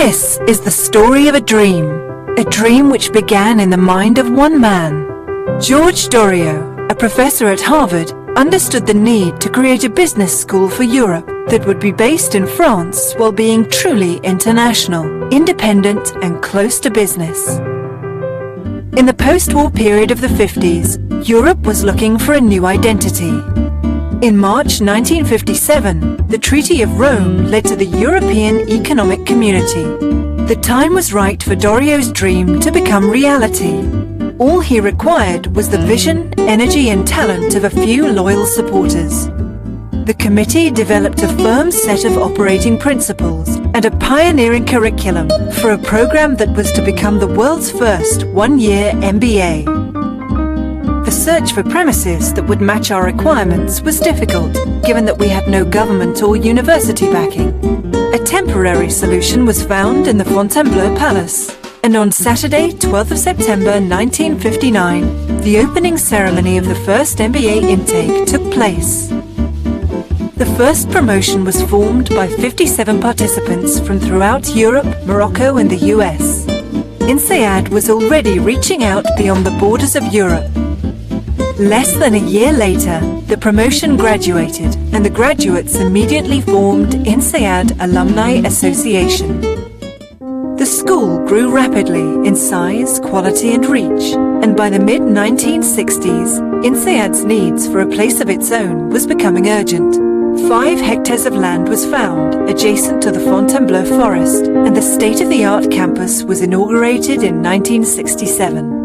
This is the story of a dream which began in the mind of one man. George Doriot, a professor at Harvard, understood the need to create a business school for Europe that would be based in France while being truly international, independent and close to business. In the post-war period of the 50s, Europe was looking for a new identity. In March 1957, the Treaty of Rome led to the European Economic Community. The time was right for Doriot's dream to become reality. All he required was the vision, energy and talent of a few loyal supporters. The committee developed a firm set of operating principles and a pioneering curriculum for a program that was to become the world's first one-year MBA. The search for premises that would match our requirements was difficult, given that we had no government or university backing. A temporary solution was found in the Fontainebleau Palace, and on Saturday, 12th of September 1959, the opening ceremony of the first MBA intake took place. The first promotion was formed by 57 participants from throughout Europe, Morocco and the US. INSEAD was already reaching out beyond the borders of Europe. Less than a year later, the promotion graduated and the graduates immediately formed INSEAD Alumni Association. The school grew rapidly in size, quality and reach, and by the mid-1960s, INSEAD's needs for a place of its own was becoming urgent. 5 hectares of land was found adjacent to the Fontainebleau forest, and the state-of-the-art campus was inaugurated in 1967.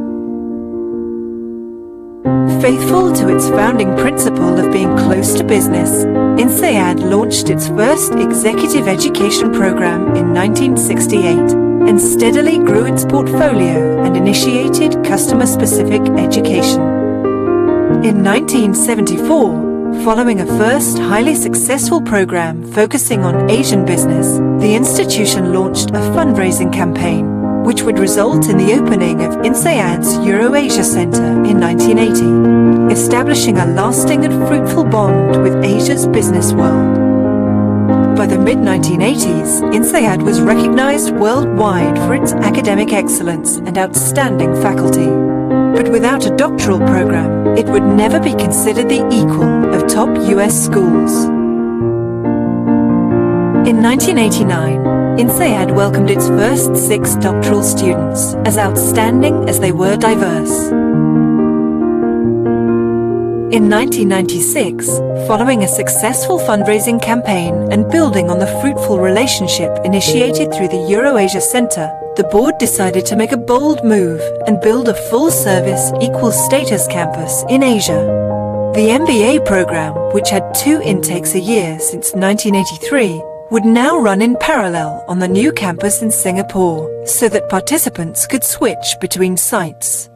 Faithful to its founding principle of being close to business, INSEAD launched its first executive education program in 1968 and steadily grew its portfolio and initiated customer-specific education. In 1974, following a first highly successful program focusing on Asian business, the institution launched a fundraising campaign which would result in the opening of INSEAD's Euro-Asia Center in 1980, establishing a lasting and fruitful bond with Asia's business world. By the mid-1980s, INSEAD was recognized worldwide for its academic excellence and outstanding faculty. But without a doctoral program, it would never be considered the equal of top US schools. In 1989, INSEAD welcomed its first 6 doctoral students, as outstanding as they were diverse. In 1996, following a successful fundraising campaign and building on the fruitful relationship initiated through the Euro-Asia Center, the board decided to make a bold move and build a full-service, equal-status campus in Asia. The MBA program, which had 2 intakes a year since 1983, would now run in parallel on the new campus in Singapore, so that participants could switch between sites.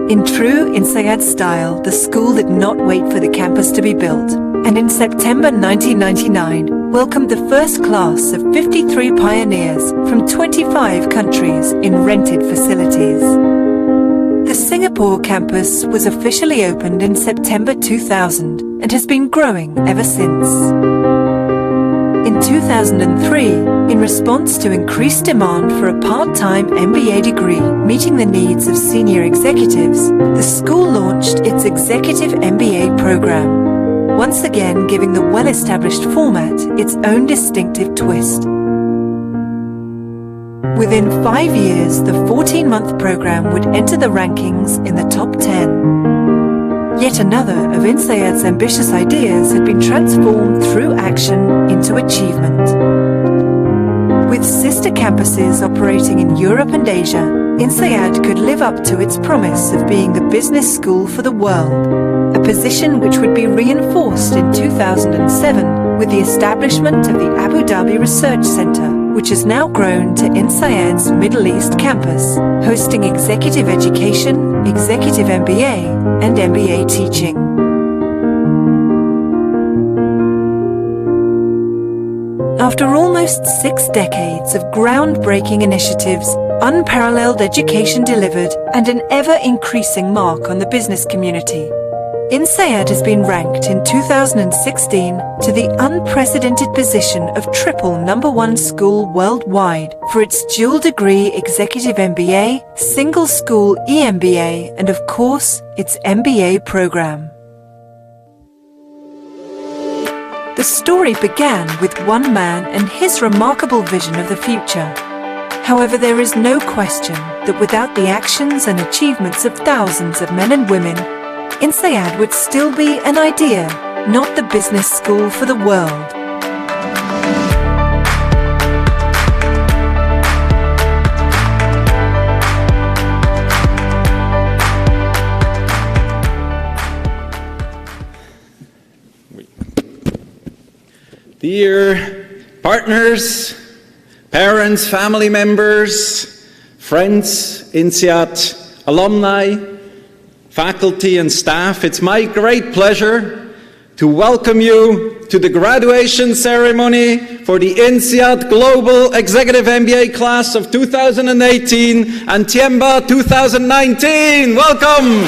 In true INSEAD style, the school did not wait for the campus to be built, and in September 1999 welcomed the first class of 53 pioneers from 25 countries in rented facilities. The Singapore campus was officially opened in September 2000 and has been growing ever since. In 2003, in response to increased demand for a part-time MBA degree meeting the needs of senior executives, the school launched its Executive MBA program, once again giving the well-established format its own distinctive twist. Within 5 years, the 14-month program would enter the rankings in the top 10. Yet another of INSEAD's ambitious ideas had been transformed through action into achievement. With sister campuses operating in Europe and Asia, INSEAD could live up to its promise of being the business school for the world, a position which would be reinforced in 2007 with the establishment of the Abu Dhabi Research Center, which has now grown to INSEAD's Middle East campus, hosting executive education, executive MBA, and MBA teaching. After almost 6 decades of groundbreaking initiatives, unparalleled education delivered, and an ever-increasing mark on the business community, INSEAD has been ranked in 2016 to the unprecedented position of triple #1 school worldwide for its dual degree Executive MBA, single school EMBA, and of course, its MBA program. The story began with one man and his remarkable vision of the future. However, there is no question that without the actions and achievements of thousands of men and women, INSEAD would still be an idea, not the business school for the world. Dear partners, parents, family members, friends, INSEAD alumni, faculty and staff, it's my great pleasure to welcome you to the graduation ceremony for the INSEAD Global Executive MBA class of 2018 and Tiemba 2019. Welcome!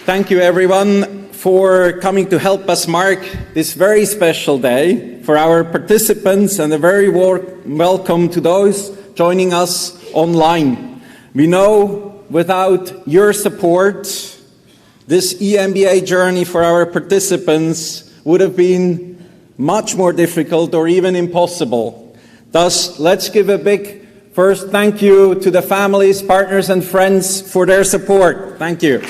Thank you everyone for coming to help us mark this very special day for our participants, and a very warm welcome to those joining us online. We know without your support, this EMBA journey for our participants would have been much more difficult or even impossible. Thus, let's give a big first thank you to the families, partners and friends for their support. Thank you.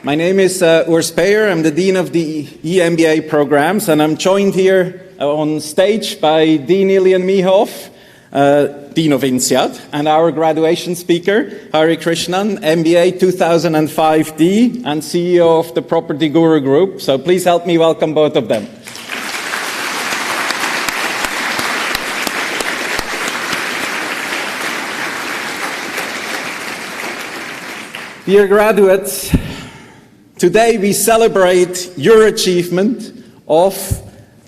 My name is Urs Peyer. I'm the Dean of the EMBA programs, and I'm joined here on stage by Dean Ilian Mihoff, Dean of INSEAD, and our graduation speaker, Hari Krishnan, MBA 2005D, and CEO of the Property Guru Group. So please help me welcome both of them. Dear graduates, today we celebrate your achievement of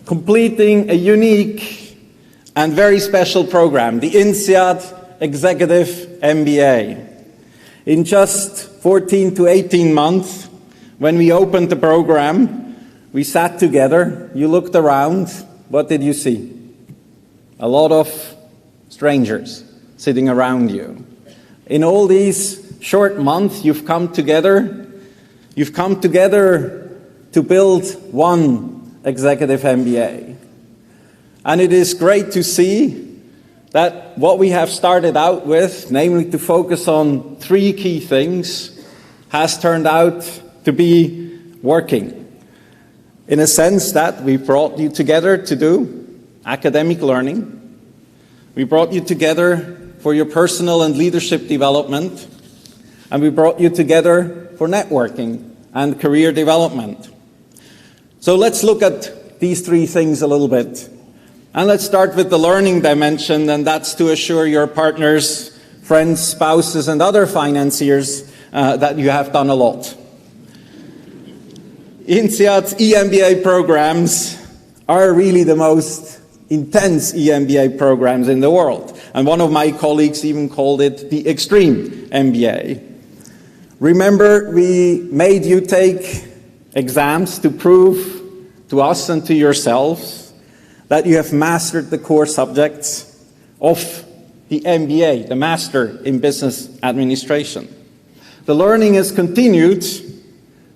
completing a unique and very special program, the INSEAD Executive MBA. In just 14 to 18 months, when we opened the program, we sat together, you looked around, what did you see? A lot of strangers sitting around you. In all these short months, you've come together to build one Executive MBA. And it is great to see that what we have started out with, namely to focus on three key things, has turned out to be working. In a sense that we brought you together to do academic learning. We brought you together for your personal and leadership development. And we brought you together for networking and career development. So let's look at these three things a little bit. And let's start with the learning dimension, and that's to assure your partners, friends, spouses, and other financiers that you have done a lot. INSEAD's EMBA programs are really the most intense EMBA programs in the world. And one of my colleagues even called it the extreme MBA. Remember, we made you take exams to prove to us and to yourselves that you have mastered the core subjects of the MBA, the Master in Business Administration. The learning has continued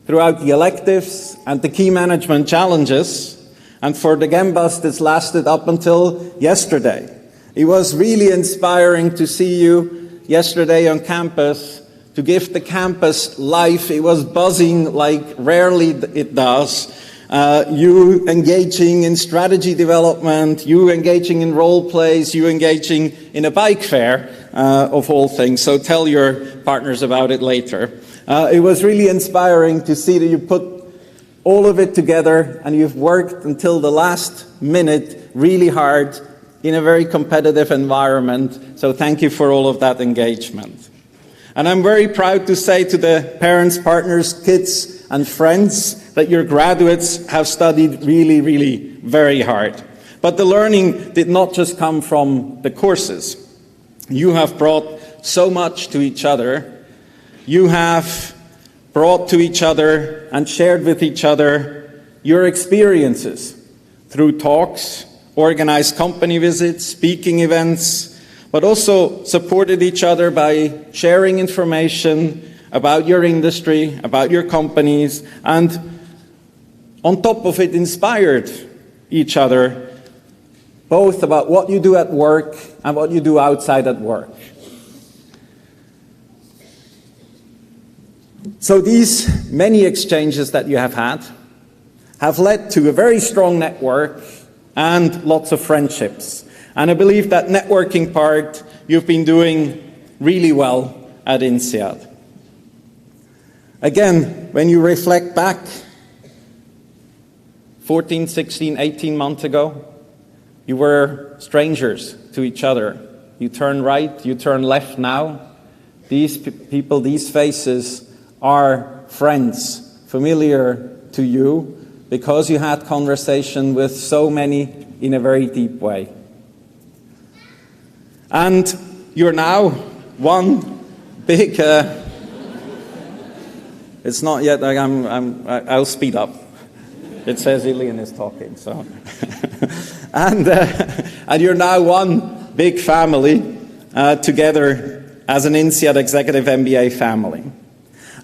throughout the electives and the key management challenges, and for the Gembas this lasted up until yesterday. It was really inspiring to see you yesterday on campus, to give the campus life. It was buzzing like rarely it does. You engaging in strategy development, you engaging in role plays, you engaging in a bike fair, of all things. So tell your partners about it later. It was really inspiring to see that you put all of it together and you've worked until the last minute really hard in a very competitive environment. So thank you for all of that engagement. And I'm very proud to say to the parents, partners, kids, and friends that your graduates have studied really, really very hard. But the learning did not just come from the courses. You have brought so much to each other. You have brought to each other and shared with each other your experiences through talks, organized company visits, speaking events, but also supported each other by sharing information about your industry, about your companies, and on top of it, inspired each other, both about what you do at work and what you do outside at work. So these many exchanges that you have had have led to a very strong network and lots of friendships. And I believe that networking part you've been doing really well at INSEAD. Again, when you reflect back 14, 16, 18 months ago, you were strangers to each other. You turn right, you turn left now. These people, these faces are friends, familiar to you, because you had conversation with so many in a very deep way. And you're now one big, it's not yet, I'll speed up. It says Ilian is talking, so. And you're now one big family together as an INSEAD Executive MBA family.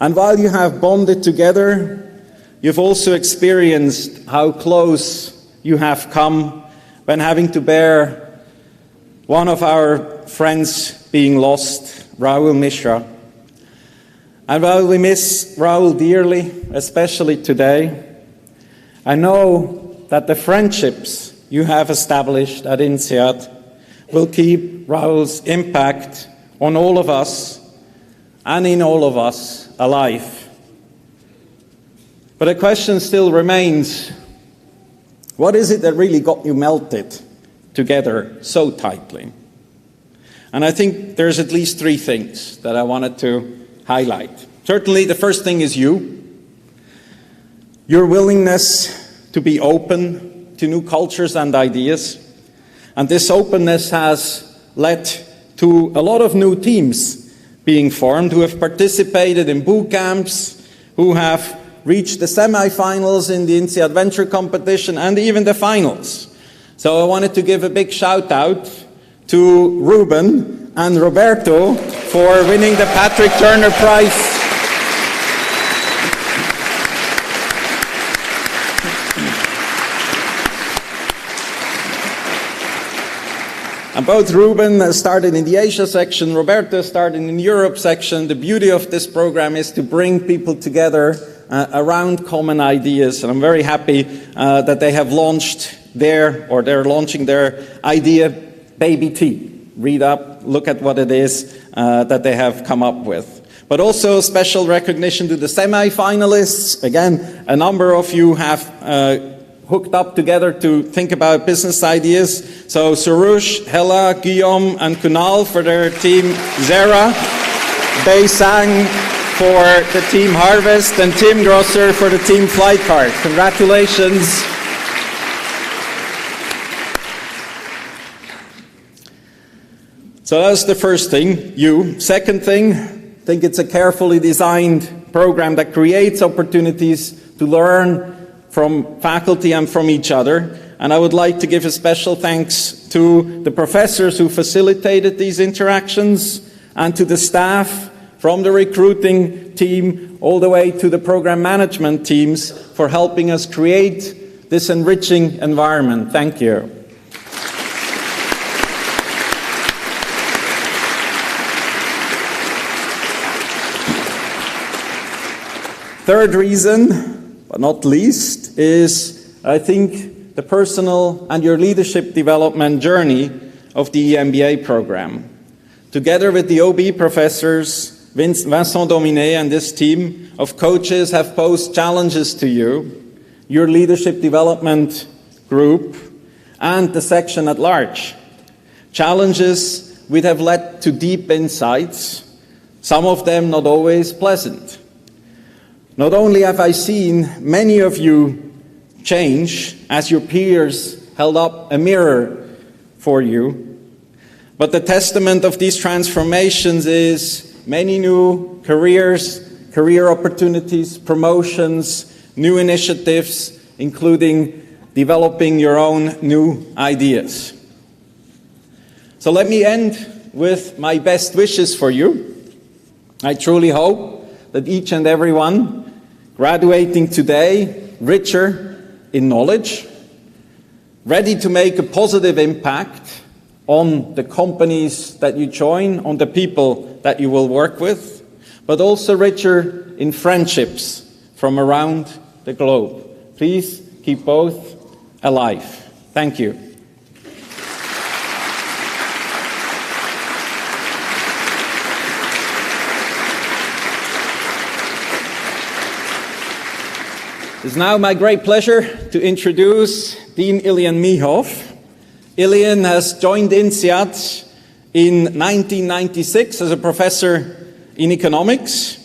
And while you have bonded together, you've also experienced how close you have come when having to bear one of our friends being lost, Rahul Mishra. And while we miss Rahul dearly, especially today, I know that the friendships you have established at INSEAD will keep Rahul's impact on all of us and in all of us alive. But a question still remains, what is it that really got you melted together so tightly? And I think there's at least three things that I wanted to highlight. Certainly the first thing is you. Your willingness to be open to new cultures and ideas. And this openness has led to a lot of new teams being formed who have participated in boot camps, who have reached the semi-finals in the INSEAD Venture competition and even the finals. So I wanted to give a big shout out to Ruben and Roberto for winning the Patrick Turner Prize. And both Ruben started in the Asia section, Roberto started in the Europe section. The beauty of this program is to bring people together around common ideas. And I'm very happy that they have launched they're launching their idea, Baby Tea. Read up, look at what it is that they have come up with. But also special recognition to the semi-finalists. Again, a number of you have hooked up together to think about business ideas. So Surush, Hela, Guillaume, and Kunal for their team Zera, Bei Sang for the team Harvest, and Tim Grosser for the team Flightcard. Congratulations. So that's the first thing, you. Second thing, I think it's a carefully designed program that creates opportunities to learn from faculty and from each other. And I would like to give a special thanks to the professors who facilitated these interactions and to the staff from the recruiting team all the way to the program management teams for helping us create this enriching environment. Thank you. Third reason, but not least, is I think the personal and your leadership development journey of the EMBA program. Together with the OB professors Vincent Dominé and this team of coaches have posed challenges to you, your leadership development group, and the section at large. Challenges which have led to deep insights, some of them not always pleasant. Not only have I seen many of you change as your peers held up a mirror for you, but the testament of these transformations is many new careers, career opportunities, promotions, new initiatives, including developing your own new ideas. So let me end with my best wishes for you. I truly hope that each and every one graduating today richer in knowledge, ready to make a positive impact on the companies that you join, on the people that you will work with, but also richer in friendships from around the globe. Please keep both alive. Thank you. It's now my great pleasure to introduce Dean Ilian Mihov. Ilian has joined INSEAD in 1996 as a professor in economics.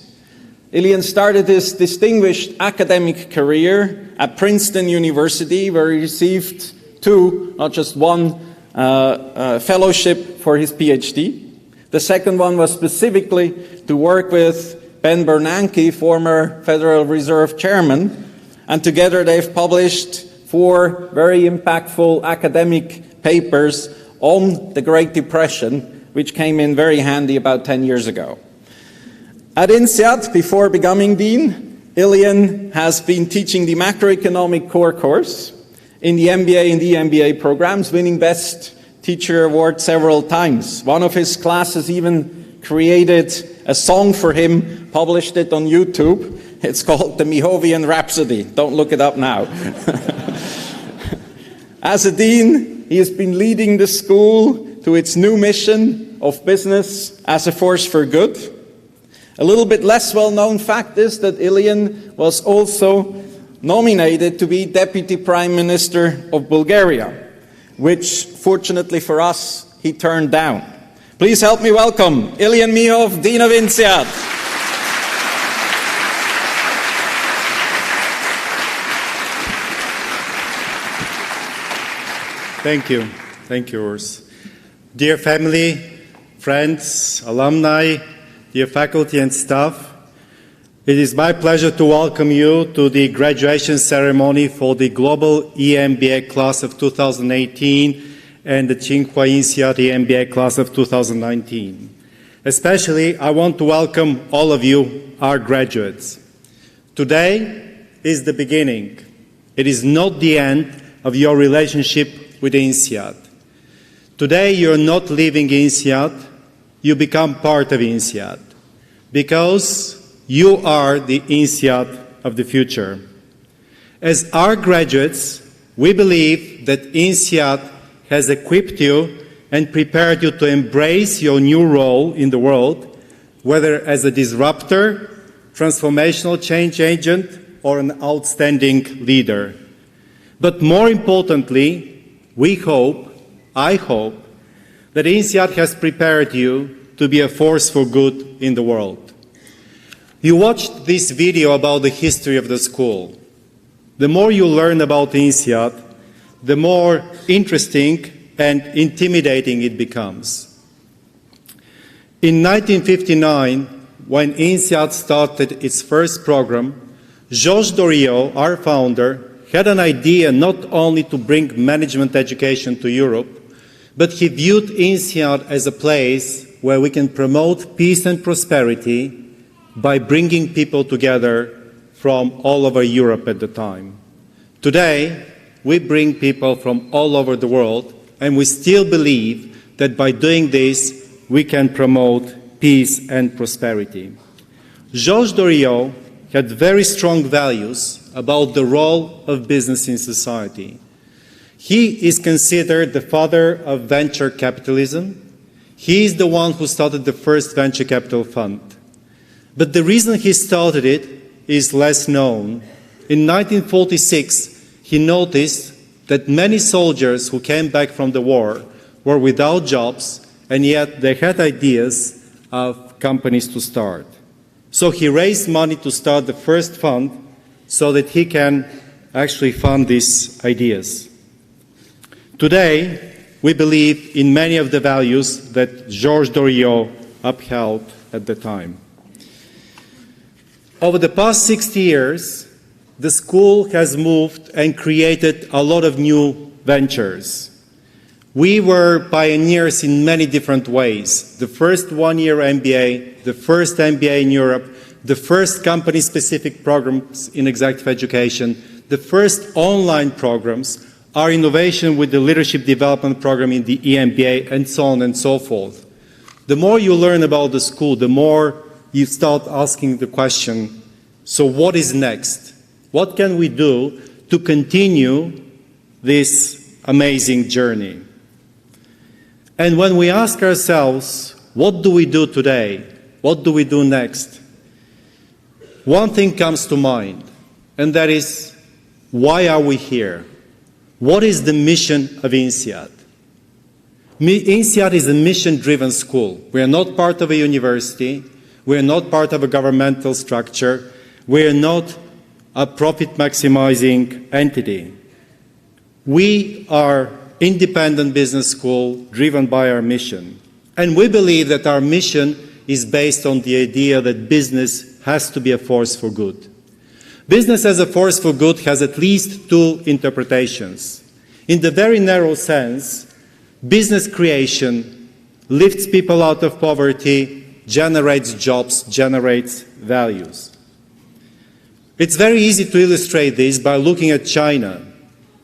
Ilian started his distinguished academic career at Princeton University, where he received two, not just one, fellowship for his PhD. The second one was specifically to work with Ben Bernanke, former Federal Reserve Chairman, and together they've published 4 very impactful academic papers on the Great Depression, which came in very handy about 10 years ago. At INSEAD, before becoming Dean, Ilian has been teaching the macroeconomic core course in the MBA and EMBA programs, winning Best Teacher Award several times. One of his classes even created a song for him, published it on YouTube. It's called the Mihovian Rhapsody. Don't look it up now. As a dean, he has been leading the school to its new mission of business as a force for good. A little bit less well-known fact is that Ilian was also nominated to be Deputy Prime Minister of Bulgaria, which, fortunately for us, he turned down. Please help me welcome Ilian Mihov, Dean of INSEAD. Thank you. Thank you, Urs. Dear family, friends, alumni, dear faculty and staff, it is my pleasure to welcome you to the graduation ceremony for the Global EMBA class of 2018 and the Tsinghua INSEAD EMBA class of 2019. Especially, I want to welcome all of you, our graduates. Today is the beginning. It is not the end of your relationship with INSEAD. Today, you're not leaving INSEAD, you become part of INSEAD, because you are the INSEAD of the future. As our graduates, we believe that INSEAD has equipped you and prepared you to embrace your new role in the world, whether as a disruptor, transformational change agent, or an outstanding leader. But more importantly, I hope, that INSEAD has prepared you to be a force for good in the world. You watched this video about the history of the school. The more you learn about INSEAD, the more interesting and intimidating it becomes. In 1959, when INSEAD started its first program, Georges Doriot, our founder, had an idea not only to bring management education to Europe, but he viewed INSEAD as a place where we can promote peace and prosperity by bringing people together from all over Europe at the time. Today, we bring people from all over the world, and we still believe that by doing this, we can promote peace and prosperity. Georges Doriot had very strong values about the role of business in society. He is considered the father of venture capitalism. He is the one who started the first venture capital fund. But the reason he started it is less known. In 1946, he noticed that many soldiers who came back from the war were without jobs, and yet they had ideas of companies to start. So he raised money to start the first fund so that he can actually fund these ideas. Today, we believe in many of the values that Georges Doriot upheld at the time. Over the past 60 years, the school has moved and created a lot of new ventures. We were pioneers in many different ways. The first one-year MBA, the first MBA in Europe, the first company-specific programs in executive education, the first online programs, our innovation with the leadership development program in the EMBA, and so on and so forth. The more you learn about the school, the more you start asking the question, so what is next? What can we do to continue this amazing journey? And when we ask ourselves, what do we do today? What do we do next? One thing comes to mind, and that is, why are we here? What is the mission of INSEAD? INSEAD is a mission-driven school. We are not part of a university. We are not part of a governmental structure. We are not a profit-maximizing entity. We are independent business school driven by our mission. And we believe that our mission is based on the idea that business has to be a force for good. Business as a force for good has at least two interpretations. In the very narrow sense, business creation lifts people out of poverty, generates jobs, generates values. It's very easy to illustrate this by looking at China.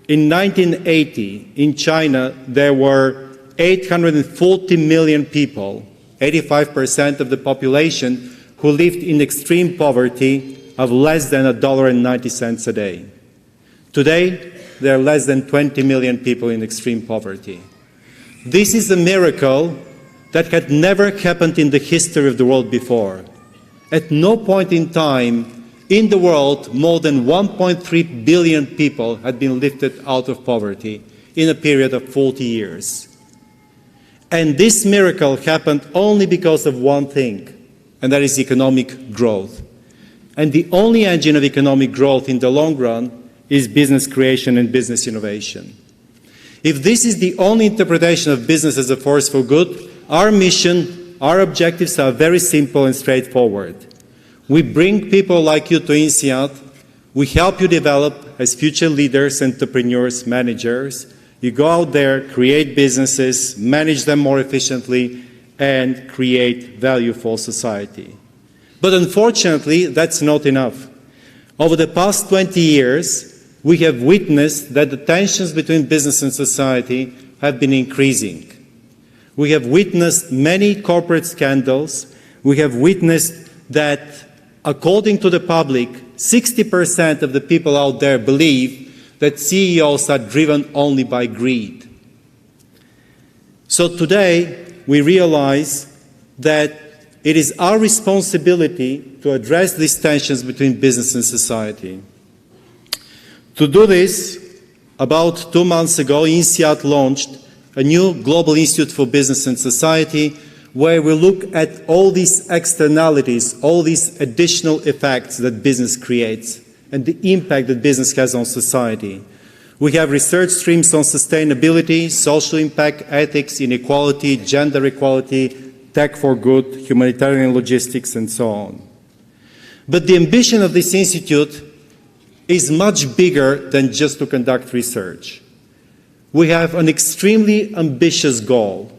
In 1980, in China, there were 840 million people, 85% of the population, who lived in extreme poverty of less than $1.90 a day. Today, there are less than 20 million people in extreme poverty. This is a miracle that had never happened in the history of the world before. At no point in time in the world, more than 1.3 billion people had been lifted out of poverty in a period of 40 years. And this miracle happened only because of one thing, and that is economic growth. And the only engine of economic growth in the long run is business creation and business innovation. If this is the only interpretation of business as a force for good, our mission, our objectives are very simple and straightforward. We bring people like you to INSEAD. We help you develop as future leaders, entrepreneurs, managers. You go out there, create businesses, manage them more efficiently, and create value for society. But unfortunately, that's not enough. Over the past 20 years, we have witnessed that the tensions between business and society have been increasing. We have witnessed many corporate scandals. We have witnessed that, according to the public, 60% of the people out there believe that CEOs are driven only by greed. So today, we realize that it is our responsibility to address these tensions between business and society. To do this, about 2 months ago, INSEAD launched a new Global Institute for Business and Society, where we look at all these externalities, all these additional effects that business creates, and the impact that business has on society. We have research streams on sustainability, social impact, ethics, inequality, gender equality, tech for good, humanitarian logistics, and so on. But the ambition of this institute is much bigger than just to conduct research. We have an extremely ambitious goal.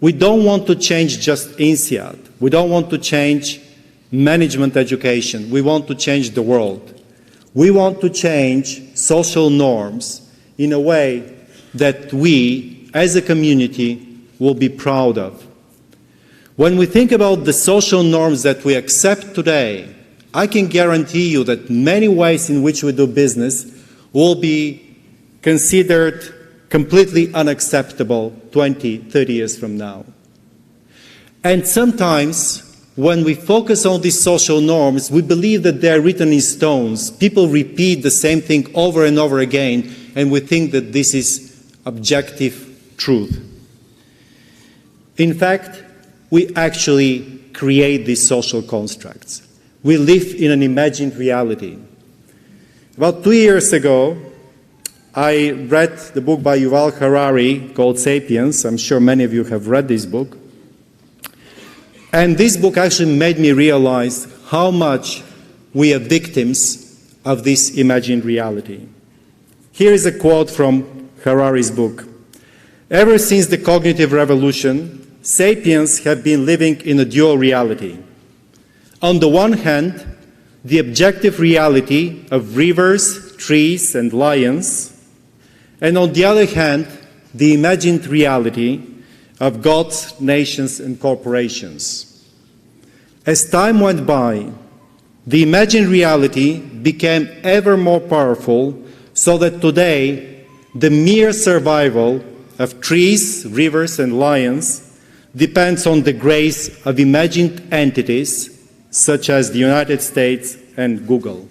We don't want to change just INSEAD. We don't want to change management education. We want to change the world. We want to change social norms in a way that we, as a community, will be proud of. When we think about the social norms that we accept today, I can guarantee you that many ways in which we do business will be considered completely unacceptable 20, 30 years from now. And sometimes when we focus on these social norms, we believe that they are written in stones. People repeat the same thing over and over again, and we think that this is objective truth. In fact, we actually create these social constructs. We live in an imagined reality. About 2 years ago, I read the book by Yuval Harari called Sapiens. I'm sure many of you have read this book. And this book actually made me realize how much we are victims of this imagined reality. Here is a quote from Harari's book. Ever since the cognitive revolution, sapiens have been living in a dual reality. On the one hand, the objective reality of rivers, trees, and lions, and on the other hand, the imagined reality of gods, nations, and corporations. As time went by, the imagined reality became ever more powerful, so that today, the mere survival of trees, rivers, and lions depends on the grace of imagined entities such as the United States and Google.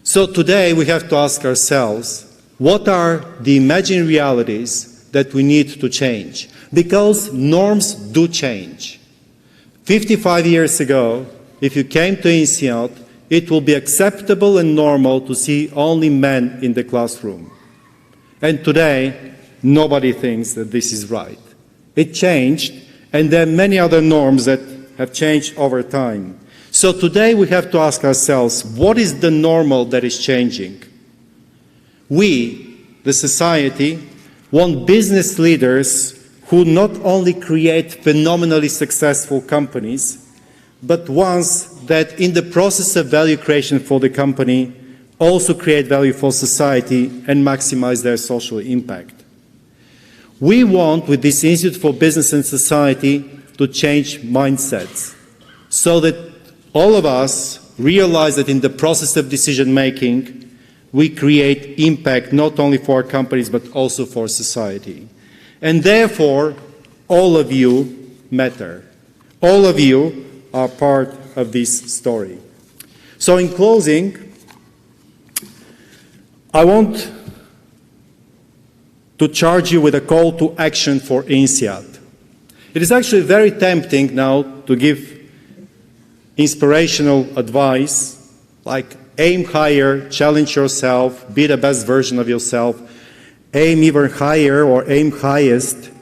So today we have to ask ourselves, what are the imagined realities that we need to change? Because norms do change. 55 years ago, if you came to INSEAD, it will be acceptable and normal to see only men in the classroom. And today, nobody thinks that this is right. It changed, and there are many other norms that have changed over time. So today we have to ask ourselves, what is the normal that is changing? We, the society, want business leaders who not only create phenomenally successful companies, but ones that in the process of value creation for the company also create value for society and maximize their social impact. We want, with this Institute for Business and Society, to change mindsets so that all of us realize that in the process of decision-making, we create impact not only for our companies but also for society. And therefore, all of you matter. All of you are part of this story. So in closing, I want to charge you with a call to action for INSEAD. It is actually very tempting now to give inspirational advice like aim higher, challenge yourself, be the best version of yourself, aim even higher or aim highest,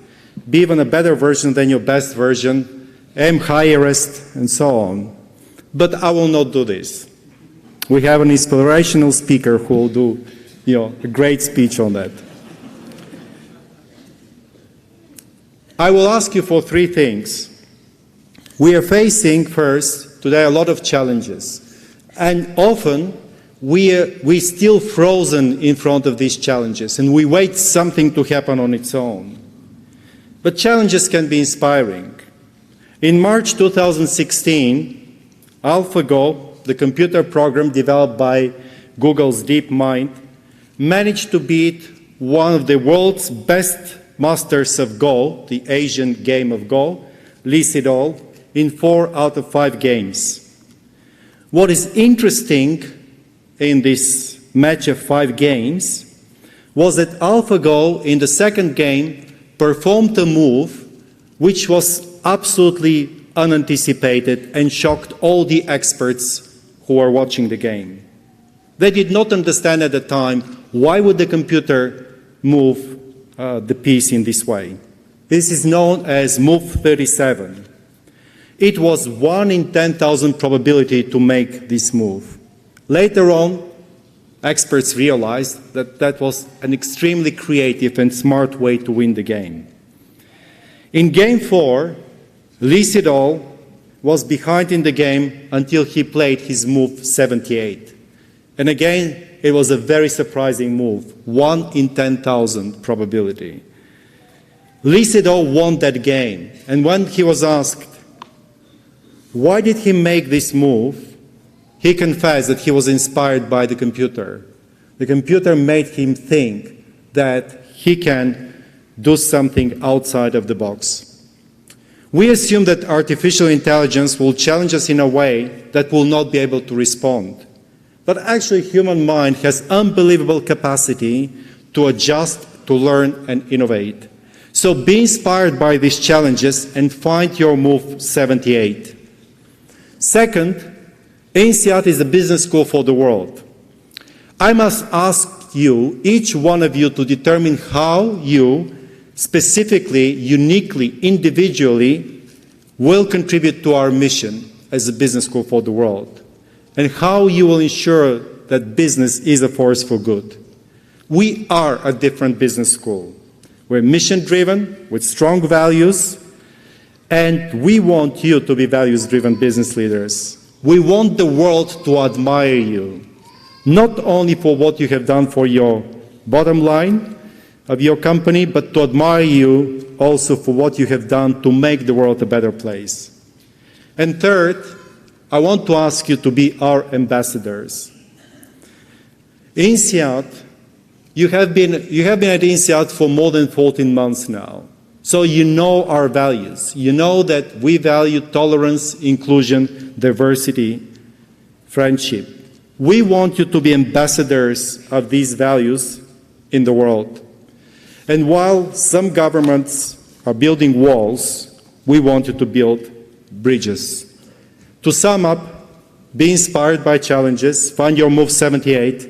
be even a better version than your best version, aim highest, and so on. But I will not do this. We have an inspirational speaker who will do, a great speech on that. I will ask you for three things. We are facing, first, today a lot of challenges. And often, we're still frozen in front of these challenges, and we wait something to happen on its own. But challenges can be inspiring. In March 2016, AlphaGo, the computer program developed by Google's DeepMind, managed to beat one of the world's best masters of Go, the Asian game of Go, Lee Sedol, in 4 out of 5 games. What is interesting in this match of 5 games was that AlphaGo in the second game performed a move which was absolutely unanticipated and shocked all the experts who were watching the game. They did not understand at the time why would the computer move the piece in this way. This is known as move 37. It was 1 in 10,000 probability to make this move. Later on, experts realized that that was an extremely creative and smart way to win the game. In game 4, Lee Sedol was behind in the game until he played his move 78. And again, it was a very surprising move, 1 in 10,000 probability. Lee Sedol won that game, and when he was asked, why did he make this move, he confessed that he was inspired by the computer. The computer made him think that he can do something outside of the box. We assume that artificial intelligence will challenge us in a way that will not be able to respond. But actually, human mind has unbelievable capacity to adjust, to learn, and innovate. So be inspired by these challenges and find your move 78. Second, INSEAD is a business school for the world. I must ask you, each one of you, to determine how you, specifically, uniquely, individually, will contribute to our mission as a business school for the world, and how you will ensure that business is a force for good. We are a different business school. We're mission-driven, with strong values, and we want you to be values-driven business leaders. We want the world to admire you, not only for what you have done for your bottom line of your company, but to admire you also for what you have done to make the world a better place. And third, I want to ask you to be our ambassadors. INSEAD, you have been at INSEAD for more than 14 months now. So you know our values. You know that we value tolerance, inclusion, diversity, friendship. We want you to be ambassadors of these values in the world. And while some governments are building walls, we want you to build bridges. To sum up, be inspired by challenges, find your move 78,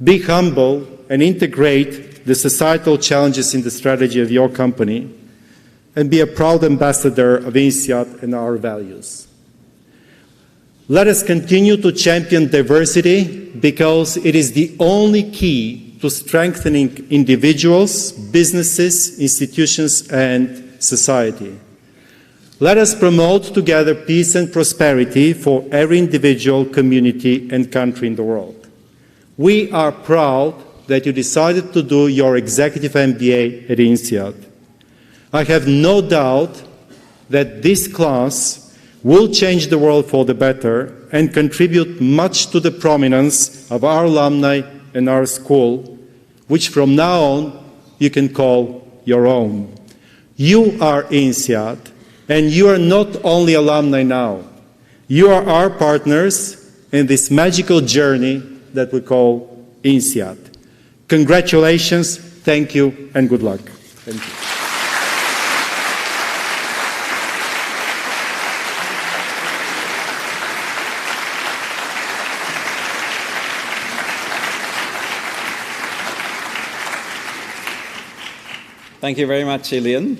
be humble, and integrate the societal challenges in the strategy of your company, and be a proud ambassador of INSEAD and our values. Let us continue to champion diversity because it is the only key to strengthening individuals, businesses, institutions, and society. Let us promote together peace and prosperity for every individual, community, and country in the world. We are proud that you decided to do your executive MBA at INSEAD. I have no doubt that this class will change the world for the better and contribute much to the prominence of our alumni and our school, which from now on you can call your own. You are INSEAD, and you are not only alumni now. You are our partners in this magical journey that we call INSEAD. Congratulations, thank you, and good luck. Thank you. Thank you very much, Ilian.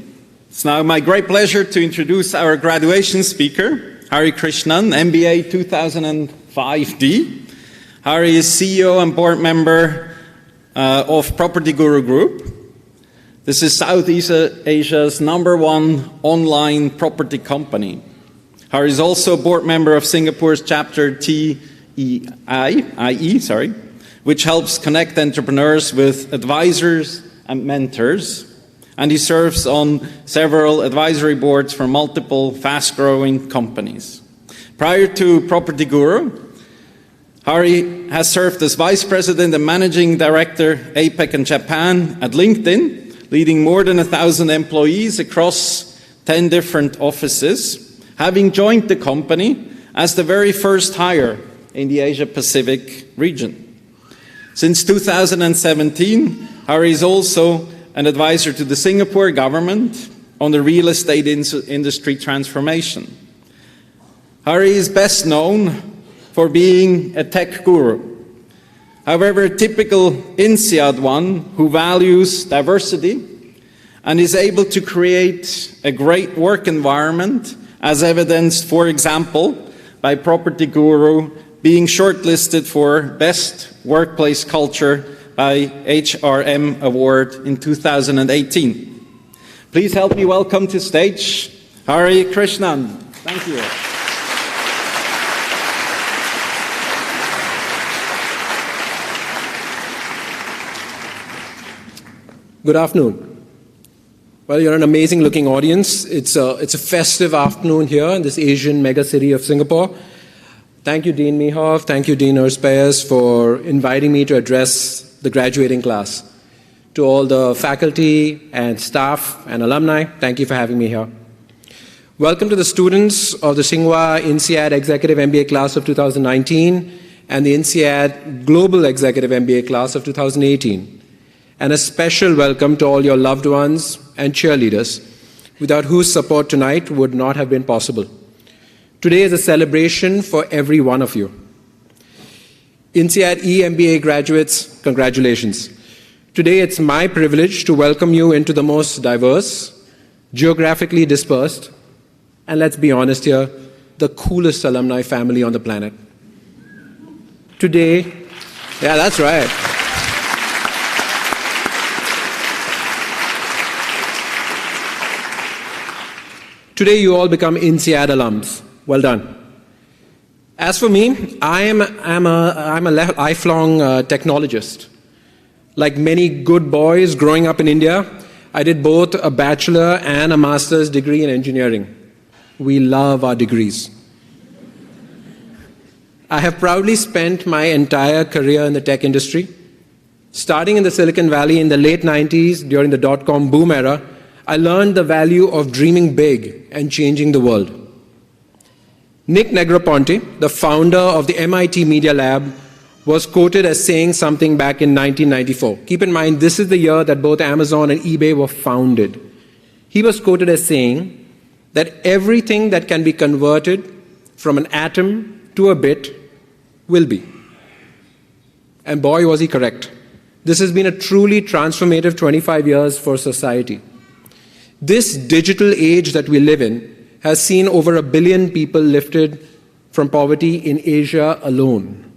It's now my great pleasure to introduce our graduation speaker, Hari Krishnan, MBA 2005D. Hari is CEO and board member of Property Guru Group. This is Southeast Asia's #1 online property company. Hari is also board member of Singapore's chapter TEIE, which helps connect entrepreneurs with advisors and mentors. And he serves on several advisory boards for multiple fast-growing companies. Prior to Property Guru, Hari has served as Vice President and Managing Director, APEC and Japan at LinkedIn, leading more than 1,000 employees across 10 different offices, having joined the company as the very first hire in the Asia-Pacific region. Since 2017, Hari is also an advisor to the Singapore government on the real estate industry transformation. Hari is best known for being a tech guru. However, a typical INSEAD one who values diversity and is able to create a great work environment, as evidenced, for example, by Property Guru being shortlisted for Best Workplace Culture by HRM Award in 2018. Please help me welcome to stage Hari Krishnan. Thank you. Good afternoon. Well, you're an amazing looking audience. It's a festive afternoon here in this Asian mega city of Singapore. Thank you, Dean Mehoff. Thank you, Dean Erspeyes, for inviting me to address the graduating class. To all the faculty and staff and alumni, thank you for having me here. Welcome to the students of the Tsinghua INSEAD Executive MBA class of 2019 and the INSEAD Global Executive MBA class of 2018. And a special welcome to all your loved ones and cheerleaders, without whose support tonight would not have been possible. Today is a celebration for every one of you. INSEAD EMBA graduates, congratulations. Today it's my privilege to welcome you into the most diverse, geographically dispersed, and let's be honest here, the coolest alumni family on the planet. Today, yeah, that's right. Today you all become INSEAD alums. Well done. As for me, I'm a lifelong technologist. Like many good boys growing up in India, I did both a bachelor and a master's degree in engineering. We love our degrees. I have proudly spent my entire career in the tech industry. Starting in the Silicon Valley in the late 90s during the dot-com boom era, I learned the value of dreaming big and changing the world. Nick Negroponte, the founder of the MIT Media Lab, was quoted as saying something back in 1994. Keep in mind, this is the year that both Amazon and eBay were founded. He was quoted as saying that everything that can be converted from an atom to a bit will be. And boy, was he correct. This has been a truly transformative 25 years for society. This digital age that we live in has seen over 1 billion people lifted from poverty in Asia alone.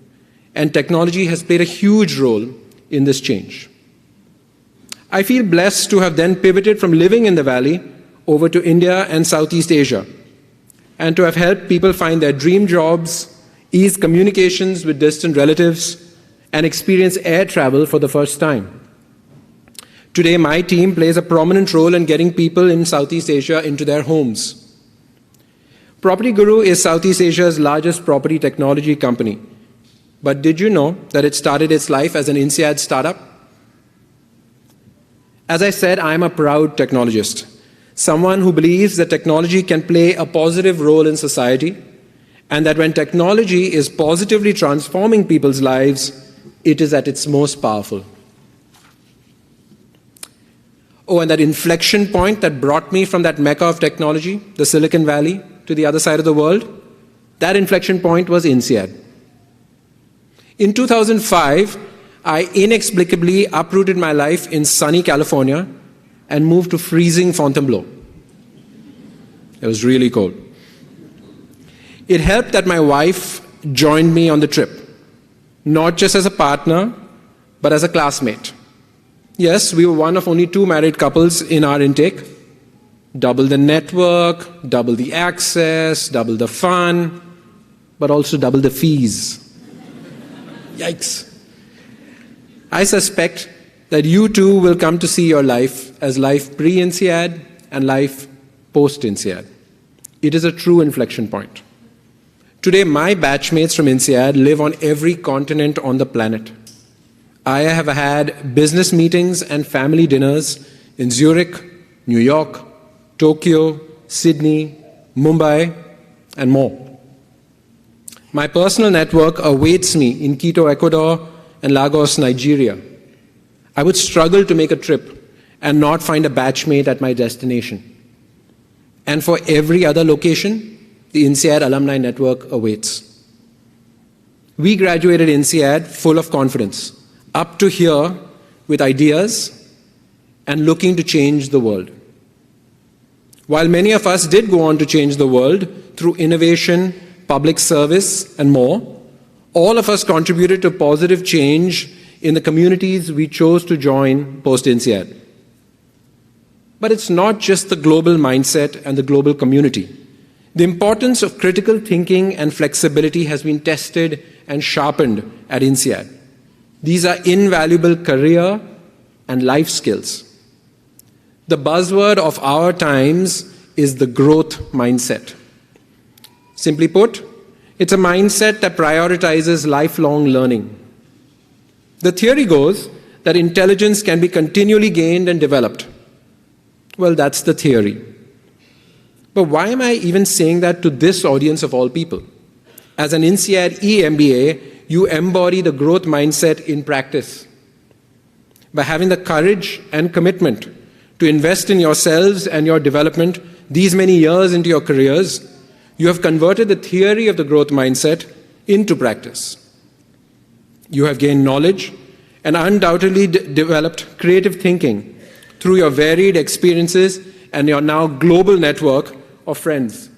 And technology has played a huge role in this change. I feel blessed to have then pivoted from living in the Valley over to India and Southeast Asia, and to have helped people find their dream jobs, ease communications with distant relatives, and experience air travel for the first time. Today, my team plays a prominent role in getting people in Southeast Asia into their homes. Property Guru is Southeast Asia's largest property technology company. But did you know that it started its life as an INSEAD startup? As I said, I'm a proud technologist, someone who believes that technology can play a positive role in society, and that when technology is positively transforming people's lives, it is at its most powerful. Oh, and that inflection point that brought me from that mecca of technology, the Silicon Valley, to the other side of the world, that inflection point was INSEAD. In 2005, I inexplicably uprooted my life in sunny California and moved to freezing Fontainebleau. It was really cold. It helped that my wife joined me on the trip, not just as a partner, but as a classmate. Yes, we were one of only 2 married couples in our intake. Double the network, double the access, double the fun, but also double the fees. Yikes. I suspect that you too will come to see your life as life pre-INSEAD and life post-INSEAD. It is a true inflection point. Today, my batchmates from INSEAD live on every continent on the planet. I have had business meetings and family dinners in Zurich, New York, Tokyo, Sydney, Mumbai, and more. My personal network awaits me in Quito, Ecuador, and Lagos, Nigeria. I would struggle to make a trip and not find a batchmate at my destination. And for every other location, the INSEAD alumni network awaits. We graduated INSEAD full of confidence, up to here with ideas and looking to change the world. While many of us did go on to change the world through innovation, public service, and more, all of us contributed to positive change in the communities we chose to join post-INSEAD. But it's not just the global mindset and the global community. The importance of critical thinking and flexibility has been tested and sharpened at INSEAD. These are invaluable career and life skills. The buzzword of our times is the growth mindset. Simply put, it's a mindset that prioritizes lifelong learning. The theory goes that intelligence can be continually gained and developed. Well, that's the theory. But why am I even saying that to this audience of all people? As an INSEAD EMBA, you embody the growth mindset in practice. By having the courage and commitment to invest in yourselves and your development these many years into your careers, you have converted the theory of the growth mindset into practice. You have gained knowledge and undoubtedly developed creative thinking through your varied experiences and your now global network of friends.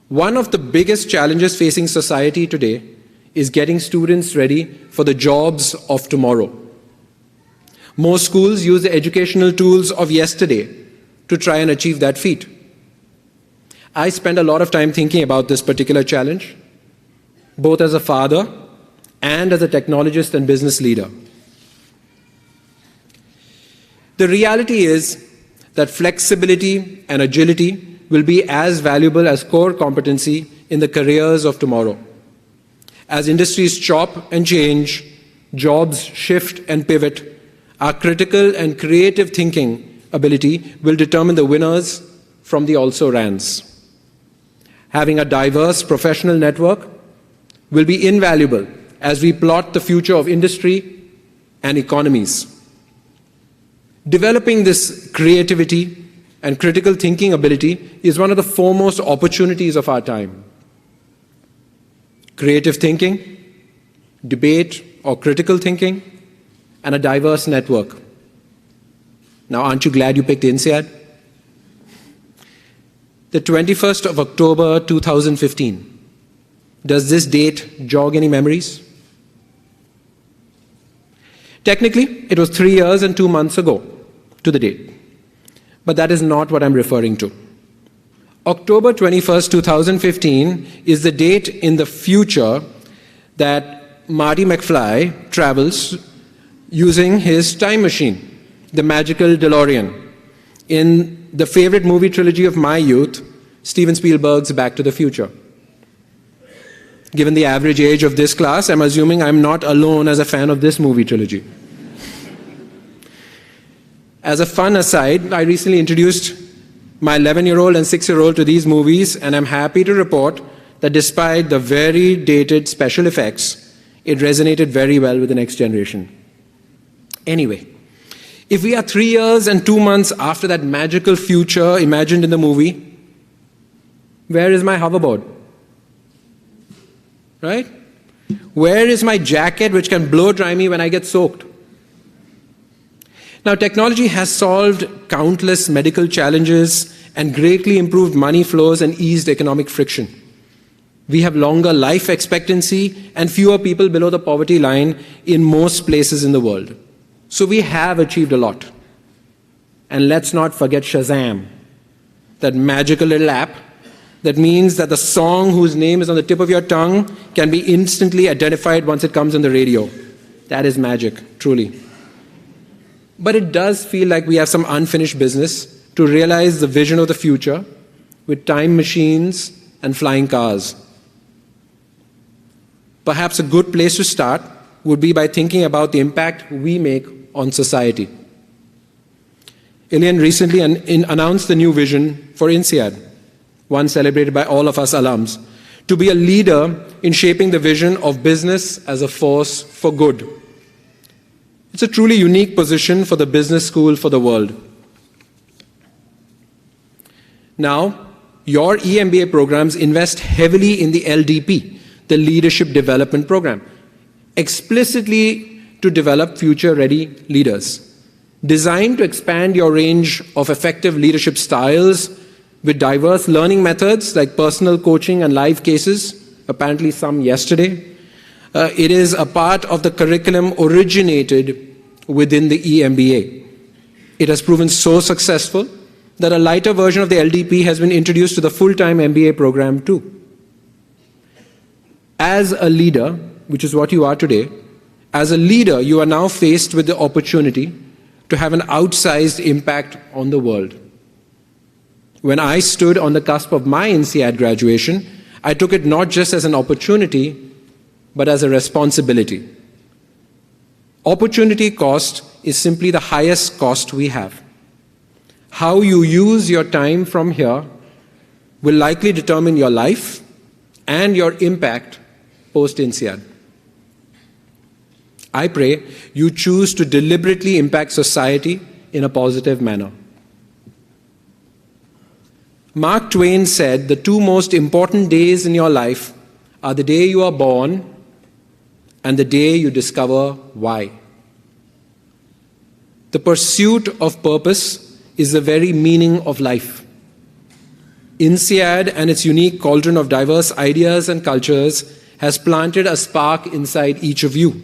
One of the biggest challenges facing society today is getting students ready for the jobs of tomorrow. Most schools use the educational tools of yesterday to try and achieve that feat. I spend a lot of time thinking about this particular challenge, both as a father and as a technologist and business leader. The reality is that flexibility and agility will be as valuable as core competency in the careers of tomorrow. As industries chop and change, jobs shift and pivot, our critical and creative thinking ability will determine the winners from the also-rans. Having a diverse professional network will be invaluable as we plot the future of industry and economies. Developing this creativity and critical thinking ability is one of the foremost opportunities of our time. Creative thinking, debate or critical thinking, and a diverse network. Now, aren't you glad you picked INSEAD? The 21st of October 2015. Does this date jog any memories? Technically, it was 3 years and 2 months ago to the date. But that is not what I'm referring to. October 21st, 2015 is the date in the future that Marty McFly travels using his time machine, the magical DeLorean, in the favorite movie trilogy of my youth, Steven Spielberg's Back to the Future. Given the average age of this class, I'm assuming I'm not alone as a fan of this movie trilogy. As a fun aside, I recently introduced my 11-year-old and 6-year-old to these movies, and I'm happy to report that despite the very dated special effects, it resonated very well with the next generation. Anyway, if we are 3 years and 2 months after that magical future imagined in the movie, where is my hoverboard? Right? Where is my jacket which can blow dry me when I get soaked? Now, technology has solved countless medical challenges and greatly improved money flows and eased economic friction. We have longer life expectancy and fewer people below the poverty line in most places in the world. So we have achieved a lot. And let's not forget Shazam, that magical little app that means that the song whose name is on the tip of your tongue can be instantly identified once it comes on the radio. That is magic, truly. But it does feel like we have some unfinished business to realize the vision of the future with time machines and flying cars. Perhaps a good place to start would be by thinking about the impact we make on society. Ilian recently announced the new vision for INSEAD, one celebrated by all of us alums, to be a leader in shaping the vision of business as a force for good. It's a truly unique position for the business school for the world. Now, your EMBA programs invest heavily in the LDP, the Leadership Development Program, explicitly to develop future-ready leaders, designed to expand your range of effective leadership styles with diverse learning methods like personal coaching and live cases, apparently some yesterday. It is a part of the curriculum originated within the EMBA. It has proven so successful that a lighter version of the LDP has been introduced to the full-time MBA program too. As a leader, which is what you are today, as a leader, you are now faced with the opportunity to have an outsized impact on the world. When I stood on the cusp of my INSEAD graduation, I took it not just as an opportunity, but as a responsibility. Opportunity cost is simply the highest cost we have. how you use your time from here will likely determine your life and your impact post-INSEAD. I pray you choose to deliberately impact society in a positive manner. Mark Twain said the two most important days in your life are the day you are born and the day you discover why. The pursuit of purpose is the very meaning of life. INSEAD and its unique cauldron of diverse ideas and cultures has planted a spark inside each of you,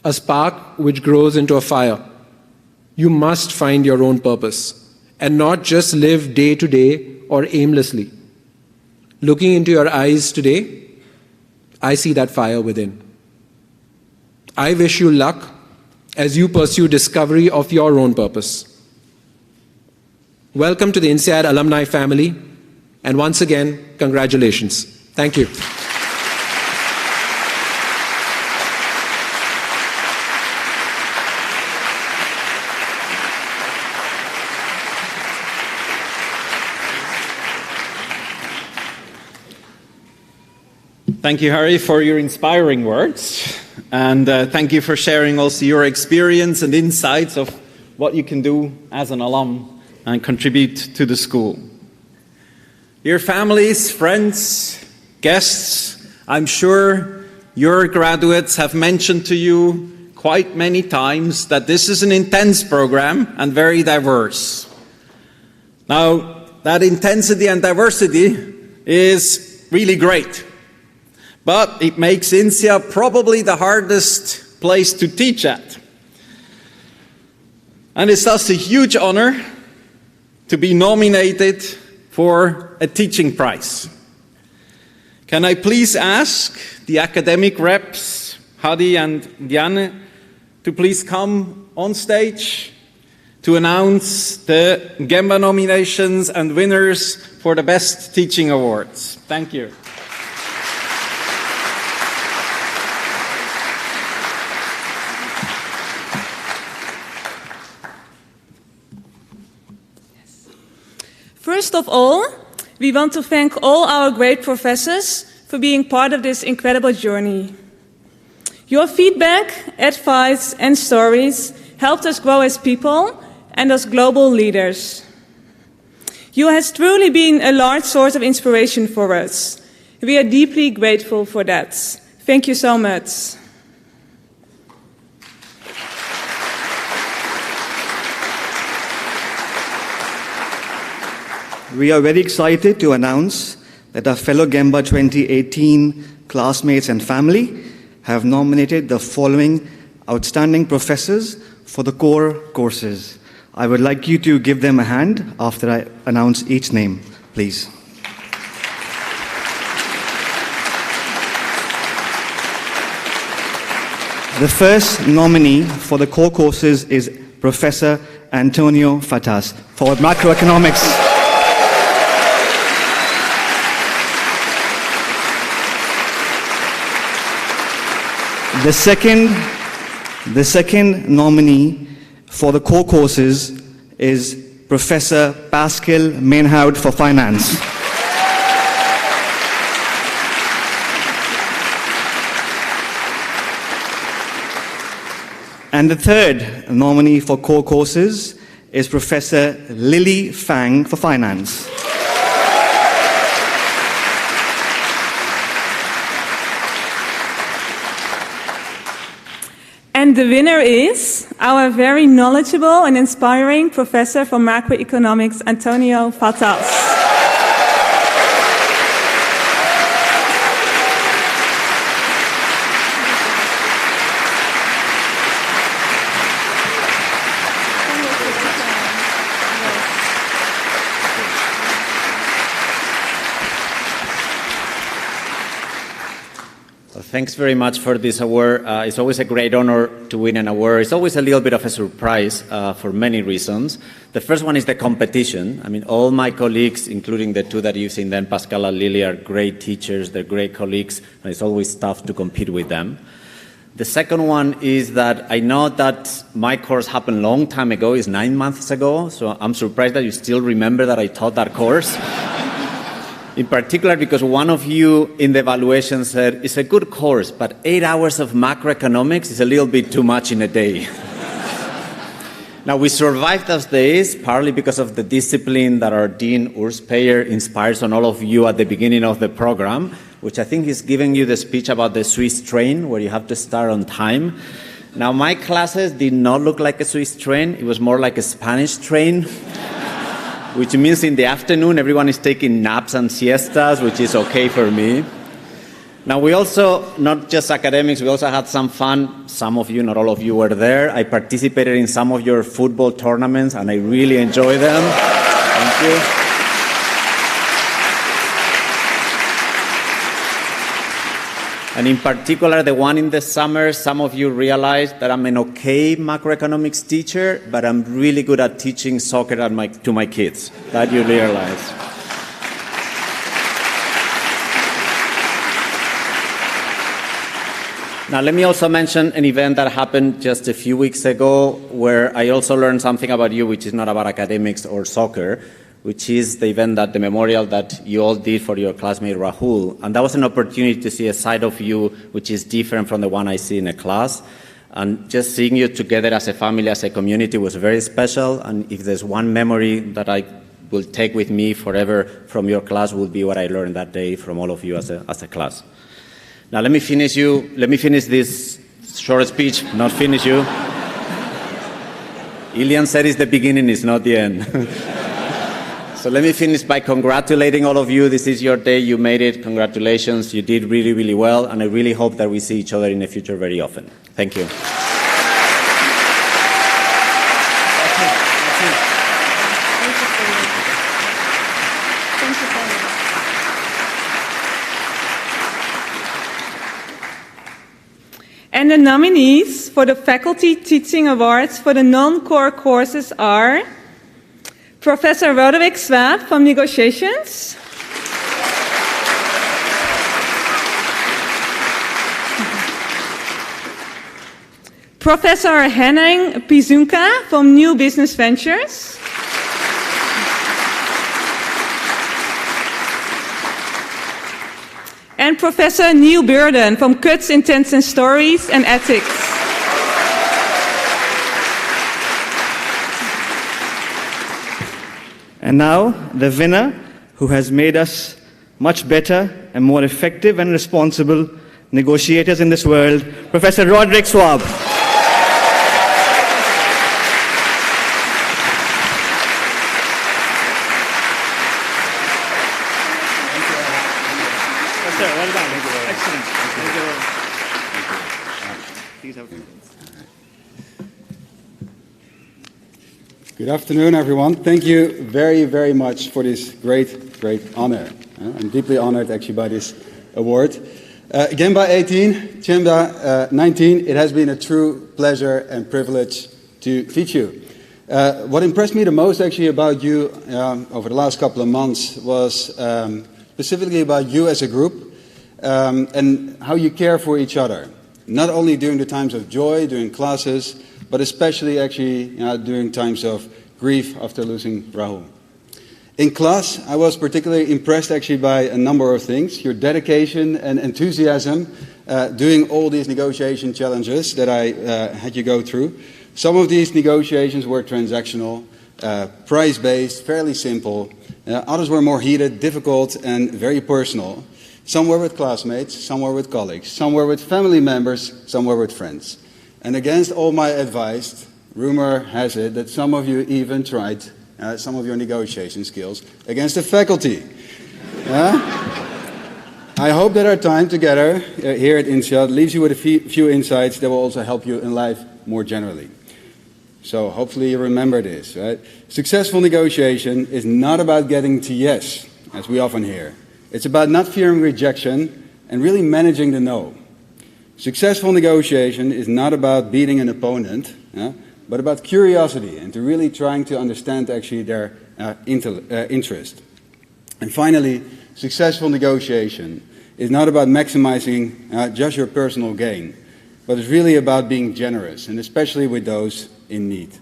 a spark which grows into a fire. You must find your own purpose and not just live day to day or aimlessly. Looking into your eyes today, I see that fire within. I wish you luck as you pursue discovery of your own purpose. Welcome to the INSEAD alumni family, and once again, congratulations. Thank you. Thank you, Harry, for your inspiring words. And thank you for sharing also your experience and insights of what you can do as an alum and contribute to the school. Your families, friends, guests, I'm sure your graduates have mentioned to you quite many times that this is an intense program and very diverse. Now, that intensity and diversity is really great. But it makes INSEAD probably the hardest place to teach at. And it's thus a huge honor to be nominated for a teaching prize. Can I please ask the academic reps, Hadi and Diane, to please come on stage to announce the EMBA nominations and winners for the Best Teaching Awards. Thank you. First of all, we want to thank all our great professors for being part of this incredible journey. Your feedback, advice, and stories helped us grow as people and as global leaders. You have truly been a large source of inspiration for us. We are deeply grateful for that. Thank you so much. We are very excited to announce that our fellow EMBA 2018 classmates and family have nominated the following outstanding professors for the core courses. I would like you to give them a hand after I announce each name, please. The first nominee for the core courses is Professor Antonio Fatas for macroeconomics. The second nominee for the core courses is Professor Pascal Mainhoud for finance. And the third nominee for core courses is Professor Lily Fang for finance. And the winner is our very knowledgeable and inspiring professor for macroeconomics, Antonio Fatas. Thanks very much for this award. It's always a great honor to win an award. It's always a little bit of a surprise for many reasons. The first one is the competition. I mean, all my colleagues, including the two that you've seen then, Pascal and Lily, are great teachers, they're great colleagues, and it's always tough to compete with them. The second one is that I know that my course happened a long time ago, it's 9 months ago, so I'm surprised that you still remember that I taught that course. In particular, because one of you in the evaluation said, it's a good course, but 8 hours of macroeconomics is a little bit too much in a day. Now, we survived those days, partly because of the discipline that our Dean, Urs Peyer, inspires on all of you at the beginning of the program, which I think is giving you the speech about the Swiss train, where you have to start on time. Now, my classes did not look like a Swiss train. It was more like a Spanish train, which means in the afternoon, everyone is taking naps and siestas, which is okay for me. Now, we also, not just academics, we also had some fun. Some of you, not all of you, were there. I participated in some of your football tournaments, and I really enjoy them. Thank you. And in particular, the one in the summer, some of you realized that I'm an okay macroeconomics teacher, but I'm really good at teaching soccer to my kids. That you realize. Now, let me also mention an event that happened just a few weeks ago, where I also learned something about you, which is not about academics or soccer, which is the event, that the memorial that you all did for your classmate Rahul. And that was an opportunity to see a side of you which is different from the one I see in a class. And just seeing you together as a family, as a community, was very special. And if there's one memory that I will take with me forever from your class, will be what I learned that day from all of you as a class. Now, let me finish this short speech, not finish you. Ilian said it's the beginning, it's not the end. So let me finish by congratulating all of you. This is your day, you made it. Congratulations, you did really, really well, and I really hope that we see each other in the future very often. Thank you. And the nominees for the Faculty Teaching Awards for the non-core courses are Professor Roderick Swaab from Negotiations, Professor Henning Pizunka from New Business Ventures, and Professor Neil Burden from Cuts, Intents and Stories and Ethics. And now, the winner, who has made us much better and more effective and responsible negotiators in this world, Professor Roderick Swaab. Good afternoon, everyone. Thank you very, very much for this great honor. I'm deeply honored, actually, by this award. EMBA 18, tiemba 19, it has been a true pleasure and privilege to teach you. What impressed me the most, actually, about you over the last couple of months was specifically about you as a group and how you care for each other. Not only during the times of joy, during classes, but especially actually during times of grief after losing Rahul. In class, I was particularly impressed actually by a number of things. Your dedication and enthusiasm doing all these negotiation challenges that I had you go through. Some of these negotiations were transactional, price-based, fairly simple. Others were more heated, difficult, and very personal. Some were with classmates, some were with colleagues, some were with family members, some were with friends. And against all my advice, rumor has it that some of you even tried some of your negotiation skills against the faculty. I hope that our time together here at INSEAD leaves you with a few insights that will also help you in life more generally. So hopefully you remember this, right? Successful negotiation is not about getting to yes, as we often hear. It's about not fearing rejection and really managing the no. Successful negotiation is not about beating an opponent, but about curiosity and to really trying to understand actually their interest. And finally, successful negotiation is not about maximizing just your personal gain, but it's really about being generous, and especially with those in need.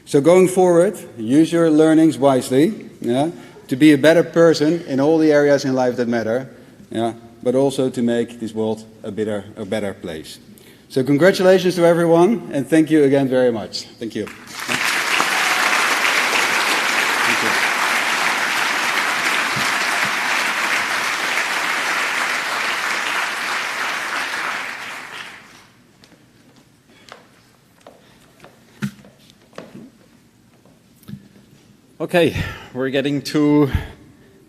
So going forward, use your learnings wisely, to be a better person in all the areas in life that matter, but also to make this world a better place. So congratulations to everyone, and thank you again very much. Thank you. Thank you. Okay, we're getting to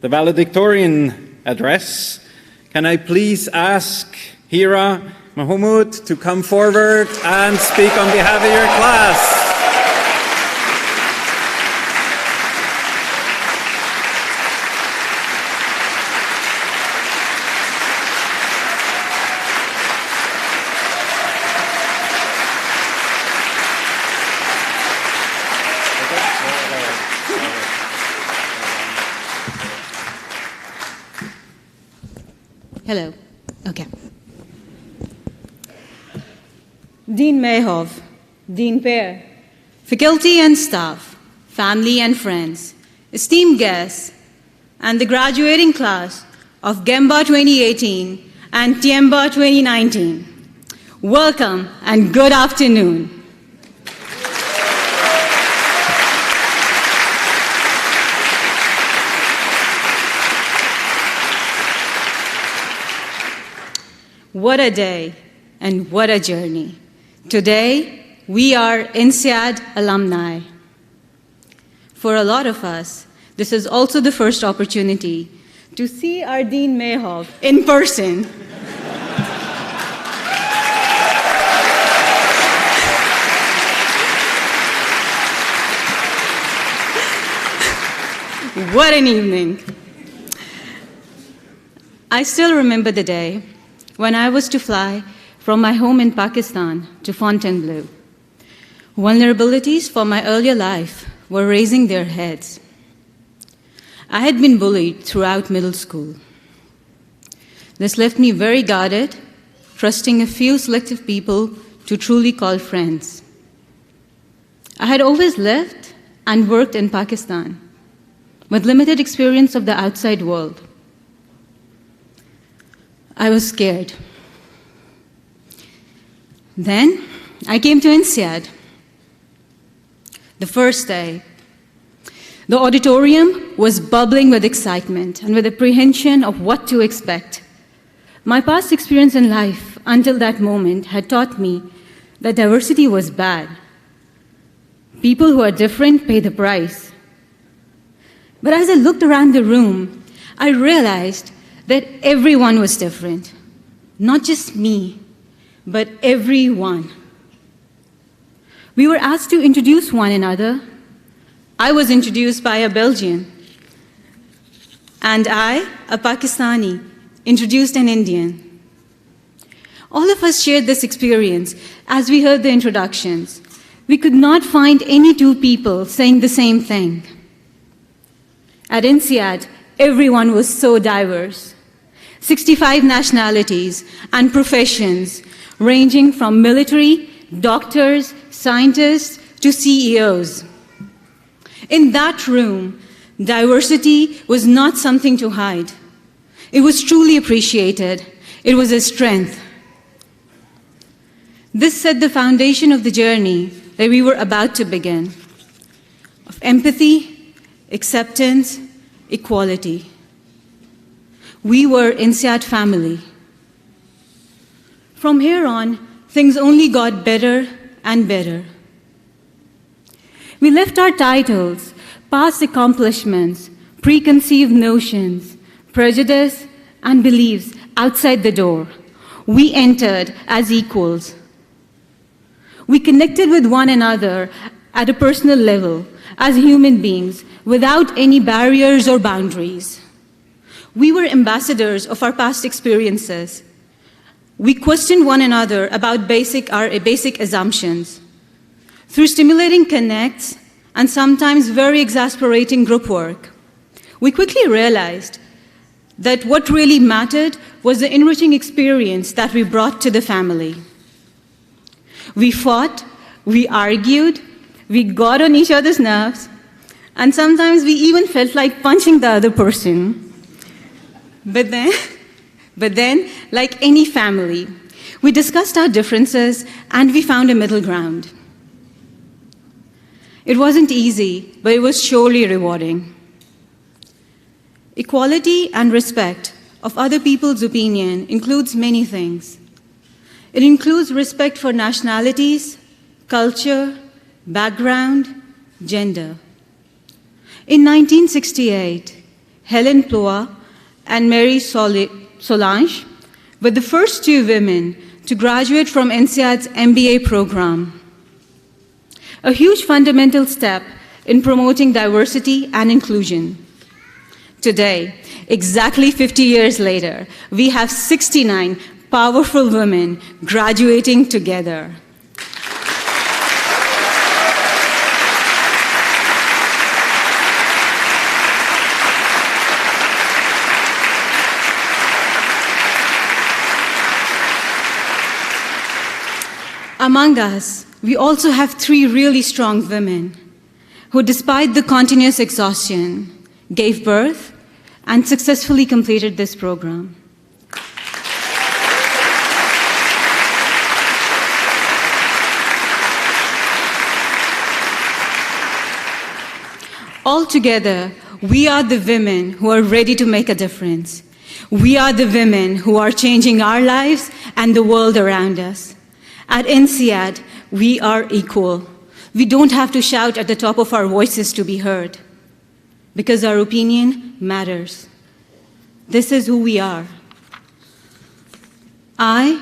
the valedictorian address. Can I please ask Hira Mahmoud to come forward and speak on behalf of your class? Hello. Okay. Dean Mayhov, Dean Pear, faculty and staff, family and friends, esteemed guests, and the graduating class of GEMBA 2018 and Tiemba 2019. Welcome and good afternoon. What a day and what a journey. Today, we are INSEAD alumni. For a lot of us, this is also the first opportunity to see our Dean Mayhov in person. What an evening. I still remember the day when I was to fly from my home in Pakistan to Fontainebleau. Vulnerabilities for my earlier life were raising their heads. I had been bullied throughout middle school. This left me very guarded, trusting a few selective people to truly call friends. I had always lived and worked in Pakistan, with limited experience of the outside world. I was scared. Then I came to INSEAD. The first day, the auditorium was bubbling with excitement and with apprehension of what to expect. My past experience in life until that moment had taught me that diversity was bad. People who are different pay the price. But as I looked around the room, I realized that everyone was different. Not just me, but everyone. We were asked to introduce one another. I was introduced by a Belgian. And I, a Pakistani, introduced an Indian. All of us shared this experience as we heard the introductions. We could not find any two people saying the same thing. At INSEAD, everyone was so diverse. 65 nationalities and professions, ranging from military, doctors, scientists, to CEOs. In that room, diversity was not something to hide. It was truly appreciated. It was a strength. This set the foundation of the journey that we were about to begin, of empathy, acceptance, equality. We were INSEAD family. From here on, things only got better and better. We left our titles, past accomplishments, preconceived notions, prejudice, and beliefs outside the door. We entered as equals. We connected with one another at a personal level, as human beings, without any barriers or boundaries. We were ambassadors of our past experiences. We questioned one another about our basic assumptions. Through stimulating connects and sometimes very exasperating group work, we quickly realized that what really mattered was the enriching experience that we brought to the family. We fought, we argued, we got on each other's nerves, and sometimes we even felt like punching the other person. But then, like any family, we discussed our differences and we found a middle ground. It wasn't easy, but it was surely rewarding. Equality and respect of other people's opinion includes many things. It includes respect for nationalities, culture, background, gender. In 1968, Helen Ploa and Mary Solange were the first two women to graduate from INSEAD's MBA program. A huge fundamental step in promoting diversity and inclusion. Today, exactly 50 years later, we have 69 powerful women graduating together. Among us, we also have 3 really strong women who, despite the continuous exhaustion, gave birth and successfully completed this program. Altogether, we are the women who are ready to make a difference. We are the women who are changing our lives and the world around us. At INSEAD, we are equal. We don't have to shout at the top of our voices to be heard, because our opinion matters. This is who we are. I,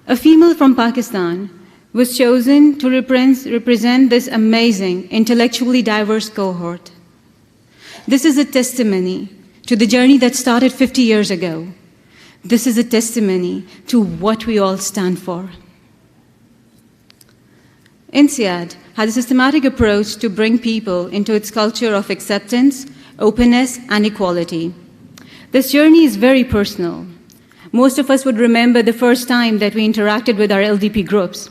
a female from Pakistan, was chosen to represent this amazing, intellectually diverse cohort. This is a testimony to the journey that started 50 years ago. This is a testimony to what we all stand for. INSEAD has a systematic approach to bring people into its culture of acceptance, openness, and equality. This journey is very personal. Most of us would remember the first time that we interacted with our LDP groups.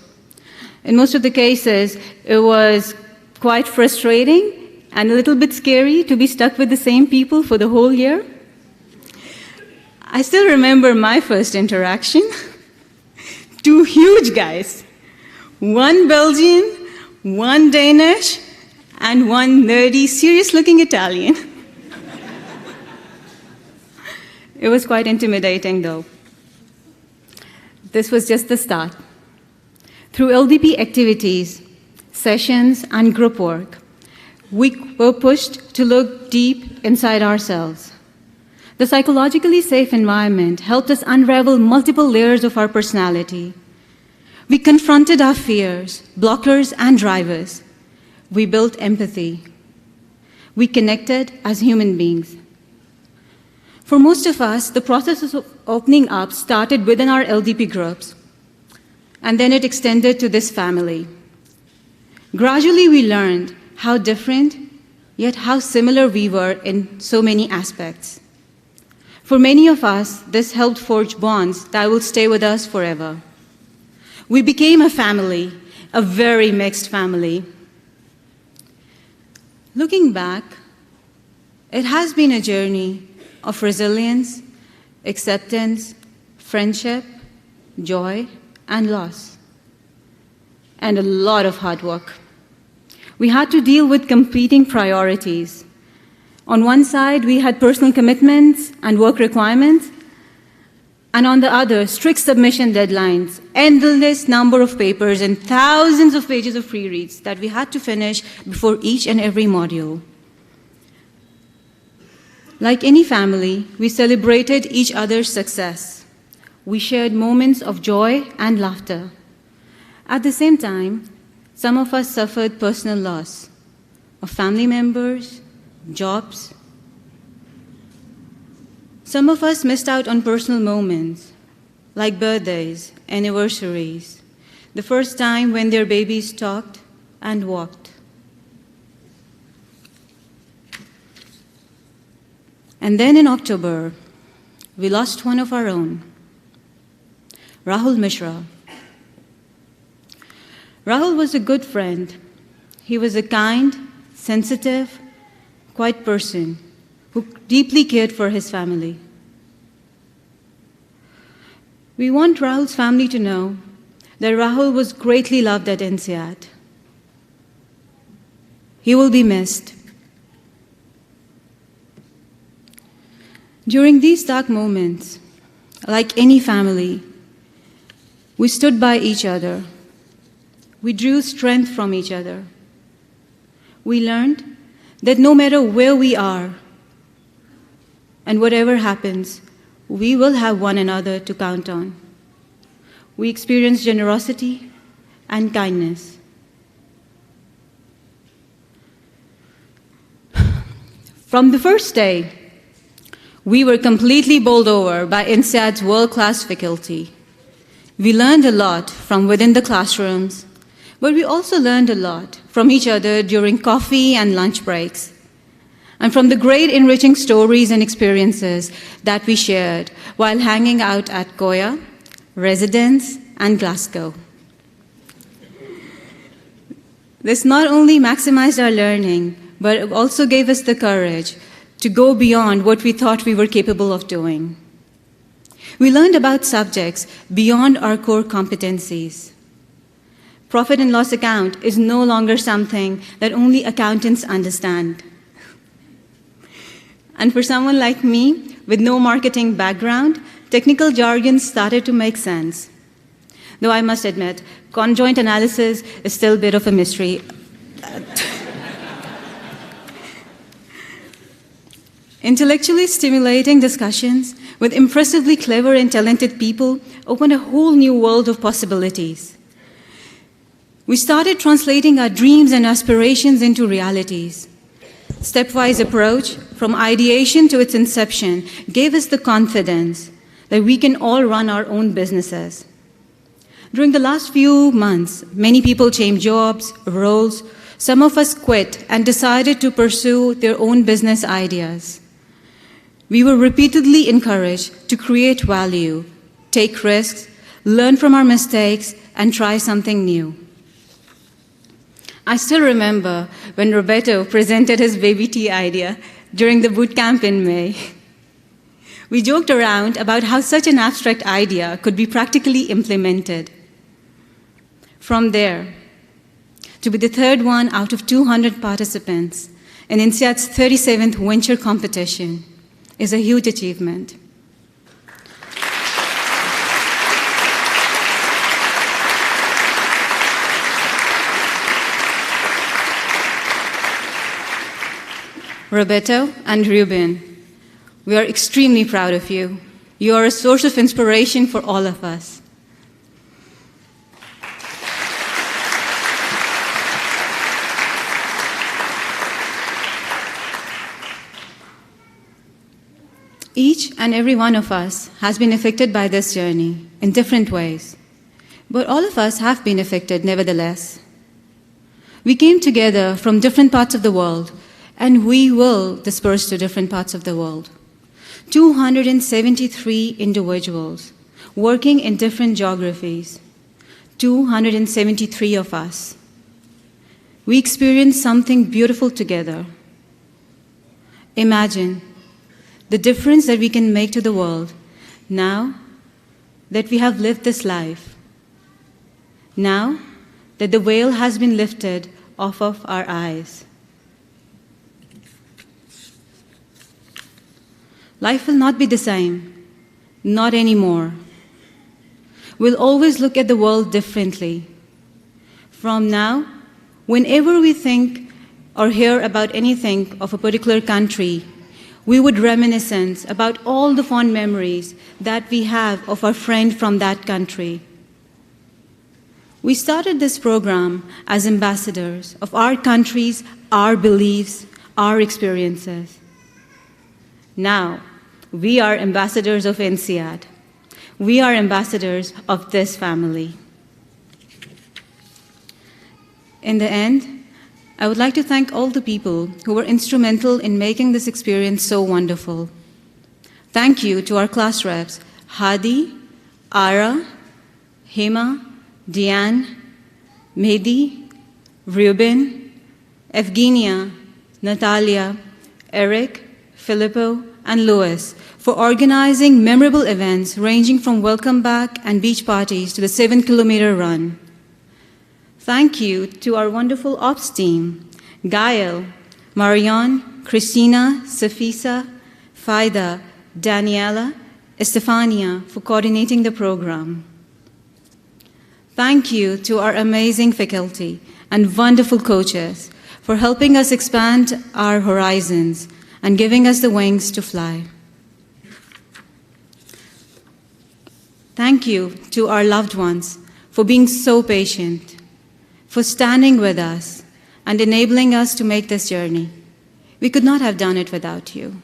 In most of the cases, it was quite frustrating and a little bit scary to be stuck with the same people for the whole year. I still remember my first interaction. 2 huge guys. 1 Belgian, 1 Danish, and 1 nerdy, serious-looking Italian. It was quite intimidating, though. This was just the start. Through LDP activities, sessions, and group work, we were pushed to look deep inside ourselves. The psychologically safe environment helped us unravel multiple layers of our personality. We confronted our fears, blockers, and drivers. We built empathy. We connected as human beings. For most of us, the process of opening up started within our LDP groups, and then it extended to this family. Gradually, we learned how different, yet how similar we were in so many aspects. For many of us, this helped forge bonds that will stay with us forever. We became a family, a very mixed family. Looking back, it has been a journey of resilience, acceptance, friendship, joy, and loss, and a lot of hard work. We had to deal with competing priorities. On one side, we had personal commitments and work requirements, and on the other, strict submission deadlines, endless number of papers, and thousands of pages of pre-reads that we had to finish before each and every module. Like any family, we celebrated each other's success. We shared moments of joy and laughter. At the same time, some of us suffered personal loss of family members, jobs. Some of us missed out on personal moments, like birthdays, anniversaries, the first time when their babies talked and walked. And then in October, we lost one of our own, Rahul Mishra. Rahul was a good friend. He was a kind, sensitive, quiet person who deeply cared for his family. We want Rahul's family to know that Rahul was greatly loved at INSEAD. He will be missed. During these dark moments, like any family, we stood by each other. We drew strength from each other. We learned that no matter where we are and whatever happens, we will have one another to count on. We experienced generosity and kindness. From the first day, we were completely bowled over by INSEAD's world-class faculty. We learned a lot from within the classrooms, but we also learned a lot from each other during coffee and lunch breaks, and from the great enriching stories and experiences that we shared while hanging out at Goya, Residence, and Glasgow. This not only maximized our learning, but it also gave us the courage to go beyond what we thought we were capable of doing. We learned about subjects beyond our core competencies. Profit and loss account is no longer something that only accountants understand. And for someone like me, with no marketing background, technical jargon started to make sense. Though I must admit, conjoint analysis is still a bit of a mystery. Intellectually stimulating discussions with impressively clever and talented people opened a whole new world of possibilities. We started translating our dreams and aspirations into realities. Stepwise approach, from ideation to its inception, gave us the confidence that we can all run our own businesses. During the last few months, many people changed jobs, roles. Some of us quit and decided to pursue their own business ideas. We were repeatedly encouraged to create value, take risks, learn from our mistakes, and try something new. I still remember when Roberto presented his baby tea idea during the boot camp in May. We joked around about how such an abstract idea could be practically implemented. From there, to be the third one out of 200 participants in INSEAD's 37th venture competition is a huge achievement. Roberto and Ruben, we are extremely proud of you. You are a source of inspiration for all of us. Each and every one of us has been affected by this journey in different ways, but all of us have been affected nevertheless. We came together from different parts of the world, and we will disperse to different parts of the world. 273 individuals working in different geographies, 273 of us. We experienced something beautiful together. Imagine the difference that we can make to the world now that we have lived this life, now that the veil has been lifted off of our eyes. Life will not be the same, not anymore. We'll always look at the world differently. From now, whenever we think or hear about anything of a particular country, we would reminisce about all the fond memories that we have of our friend from that country. We started this program as ambassadors of our countries, our beliefs, our experiences. Now, we are ambassadors of INSEAD. We are ambassadors of this family. In the end, I would like to thank all the people who were instrumental in making this experience so wonderful. Thank you to our class reps, Hadi, Ara, Hema, Diane, Mehdi, Reuben, Evgenia, Natalia, Eric, Filippo, and Louis for organizing memorable events ranging from welcome back and beach parties to the 7-kilometer run. Thank you to our wonderful ops team, Gael, Marion, Christina, Safisa, Faida, Daniela, Estefania for coordinating the program. Thank you to our amazing faculty and wonderful coaches for helping us expand our horizons and giving us the wings to fly. Thank you to our loved ones for being so patient, for standing with us and enabling us to make this journey. We could not have done it without you.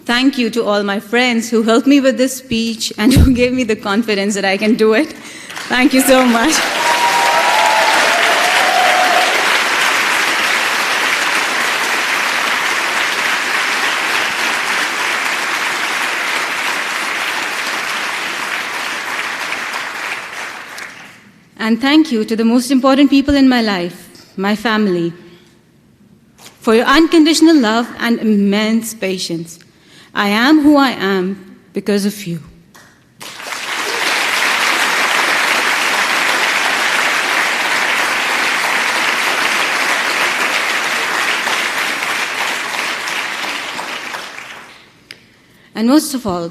Thank you to all my friends who helped me with this speech and who gave me the confidence that I can do it. Thank you so much. And thank you to the most important people in my life, my family, for your unconditional love and immense patience. I am who I am because of you. And most of all,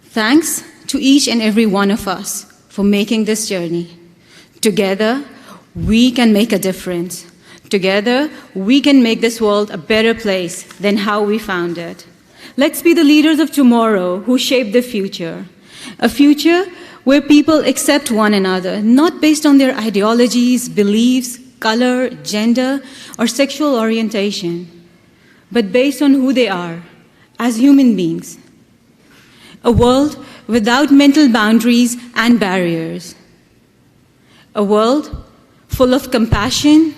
thanks to each and every one of us for making this journey. Together, we can make a difference. Together, we can make this world a better place than how we found it. Let's be the leaders of tomorrow who shape the future. A future where people accept one another, not based on their ideologies, beliefs, color, gender, or sexual orientation, but based on who they are as human beings. A world without mental boundaries and barriers. A world full of compassion,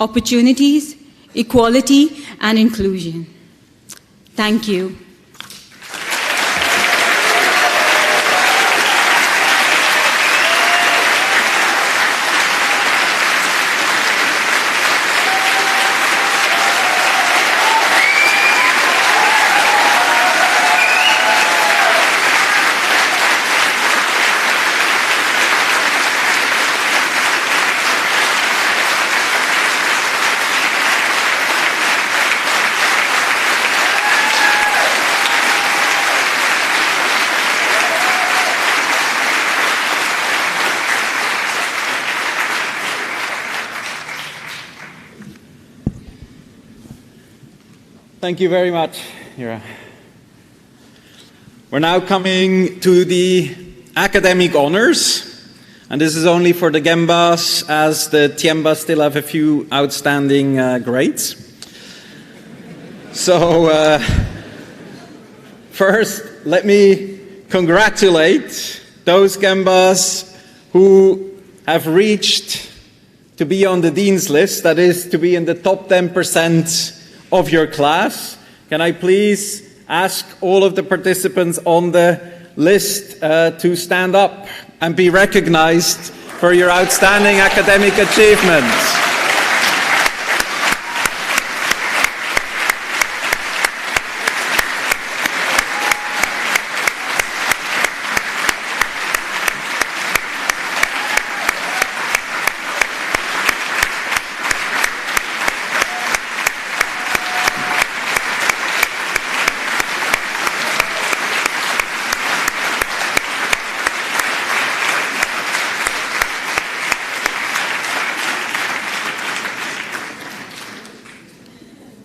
opportunities, equality, and inclusion. Thank you. Thank you very much, Ira. We're now coming to the academic honors, and this is only for the Gembas, as the tiemba still have a few outstanding grades. So first, let me congratulate those Gembas who have reached to be on the Dean's List, that is, to be in the top 10% of your class. Can I please ask all of the participants on the list to stand up and be recognized for your outstanding academic achievements?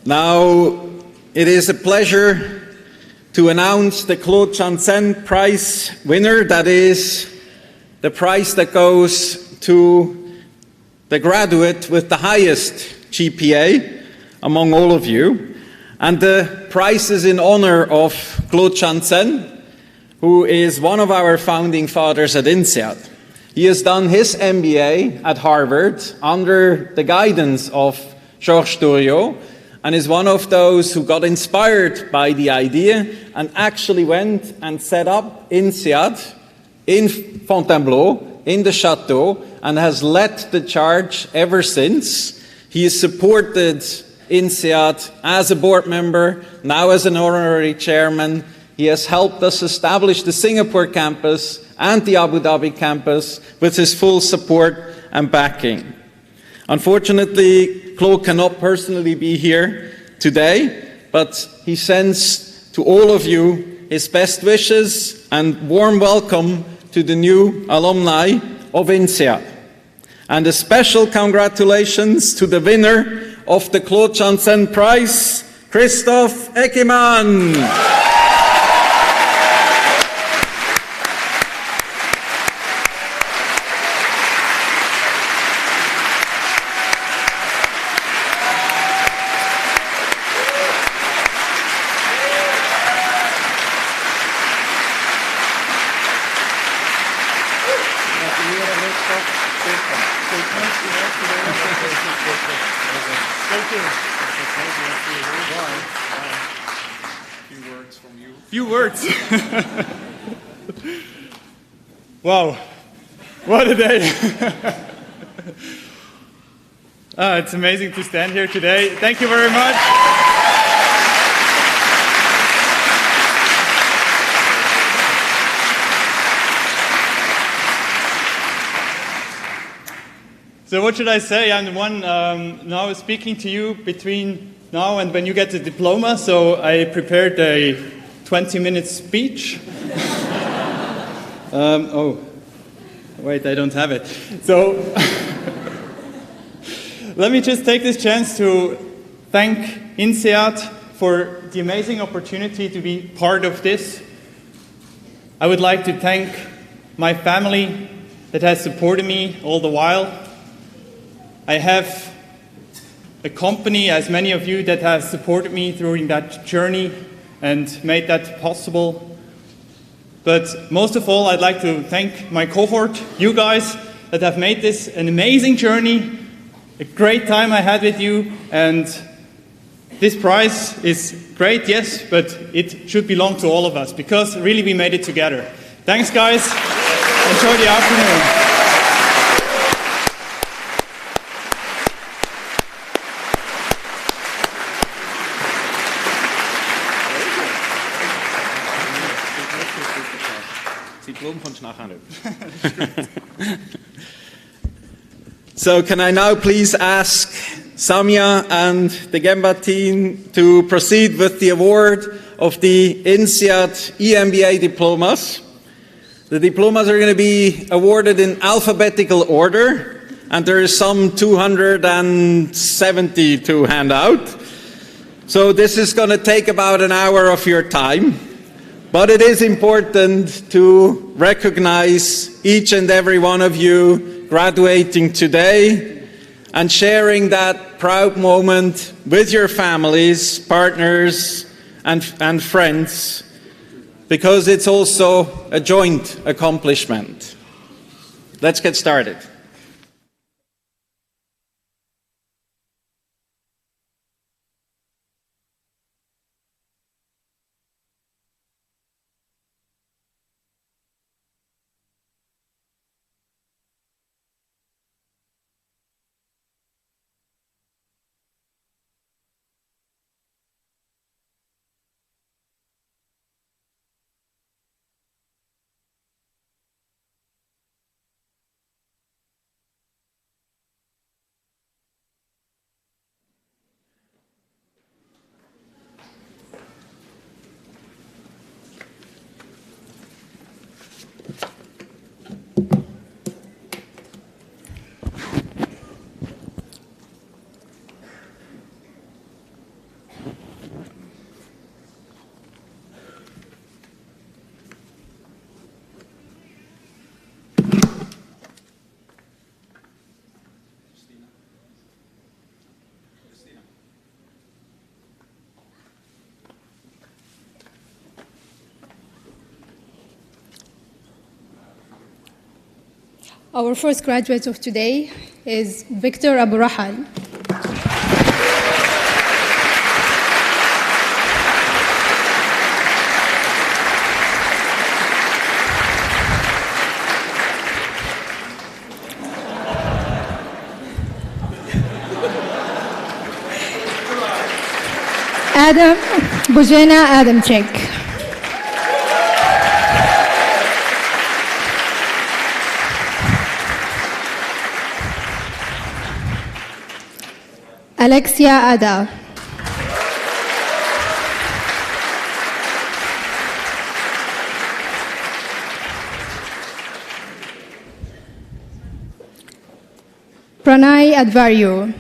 Now, it is a pleasure to announce the Claude Janssen Prize winner. That is the prize that goes to the graduate with the highest GPA among all of you. And the prize is in honor of Claude Janssen, who is one of our founding fathers at INSEAD. He has done his MBA at Harvard under the guidance of Georges Doriot, and is one of those who got inspired by the idea and actually went and set up INSEAD in Fontainebleau, in the chateau, and has led the charge ever since. He has supported INSEAD as a board member, now as an honorary chairman. He has helped us establish the Singapore campus and the Abu Dhabi campus with his full support and backing. Unfortunately, Claude cannot personally be here today, but he sends to all of you his best wishes and warm welcome to the new alumni of INSEAD. And a special congratulations to the winner of the Claude Janssen Prize, Christoph Eckemann. Few words. Wow, what a day. It's amazing to stand here today. Thank you very much. So what should I say? I'm the one now speaking to you between now and when you get the diploma, so I prepared a 20-minute speech. Oh, wait, I don't have it. So let me just take this chance to thank INSEAD for the amazing opportunity to be part of this. I would like to thank my family that has supported me all the while. I have a company, as many of you, that has supported me during that journey and made that possible. But most of all, I'd like to thank my cohort, you guys, that have made this an amazing journey, a great time I had with you, and this prize is great, yes, but it should belong to all of us, because really we made it together. Thanks, guys. Enjoy the afternoon. So can I now please ask Samia and the Gemba team to proceed with the award of the INSEAD EMBA diplomas. The diplomas are going to be awarded in alphabetical order, and there is some 270 to hand out. So this is going to take about an hour of your time. But it is important to recognize each and every one of you graduating today and sharing that proud moment with your families, partners, and friends, because it's also a joint accomplishment. Let's get started. Our first graduate of today is Victor Abu Rahal. Adam Bujena Adamczyk. Alexia Ada. Pranay Advaryu.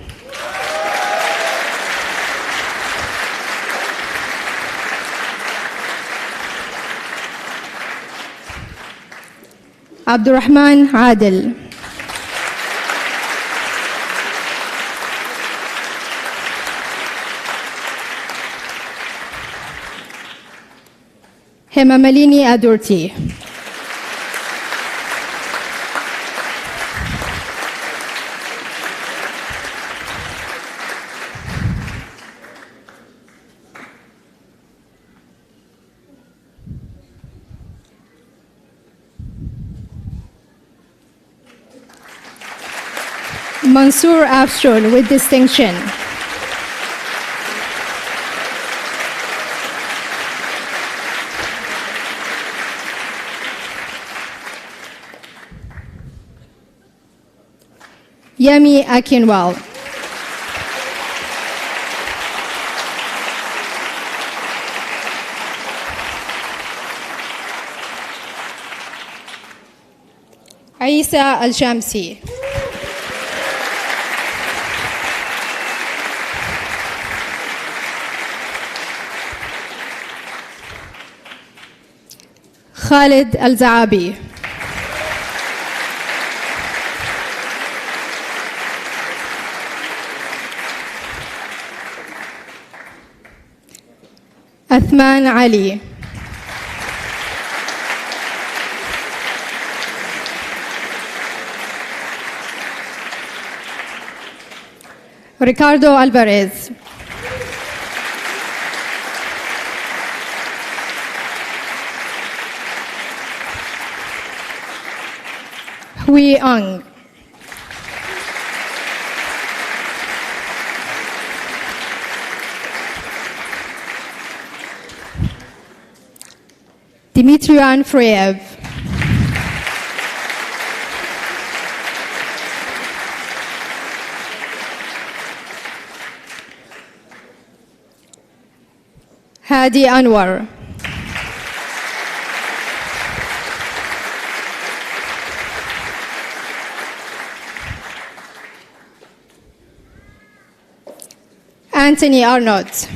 Abdurrahman Adil. Hemamalini Adurti. Mansoor Afshul with distinction. Yemi Akinwal. Aisa Al-Shamsi. Khalid Al-Zaabi. Athman Ali. Ricardo Alvarez. Hui Ang. Dimitrian Freyev. Hadi Anwar. Anthony Arnott.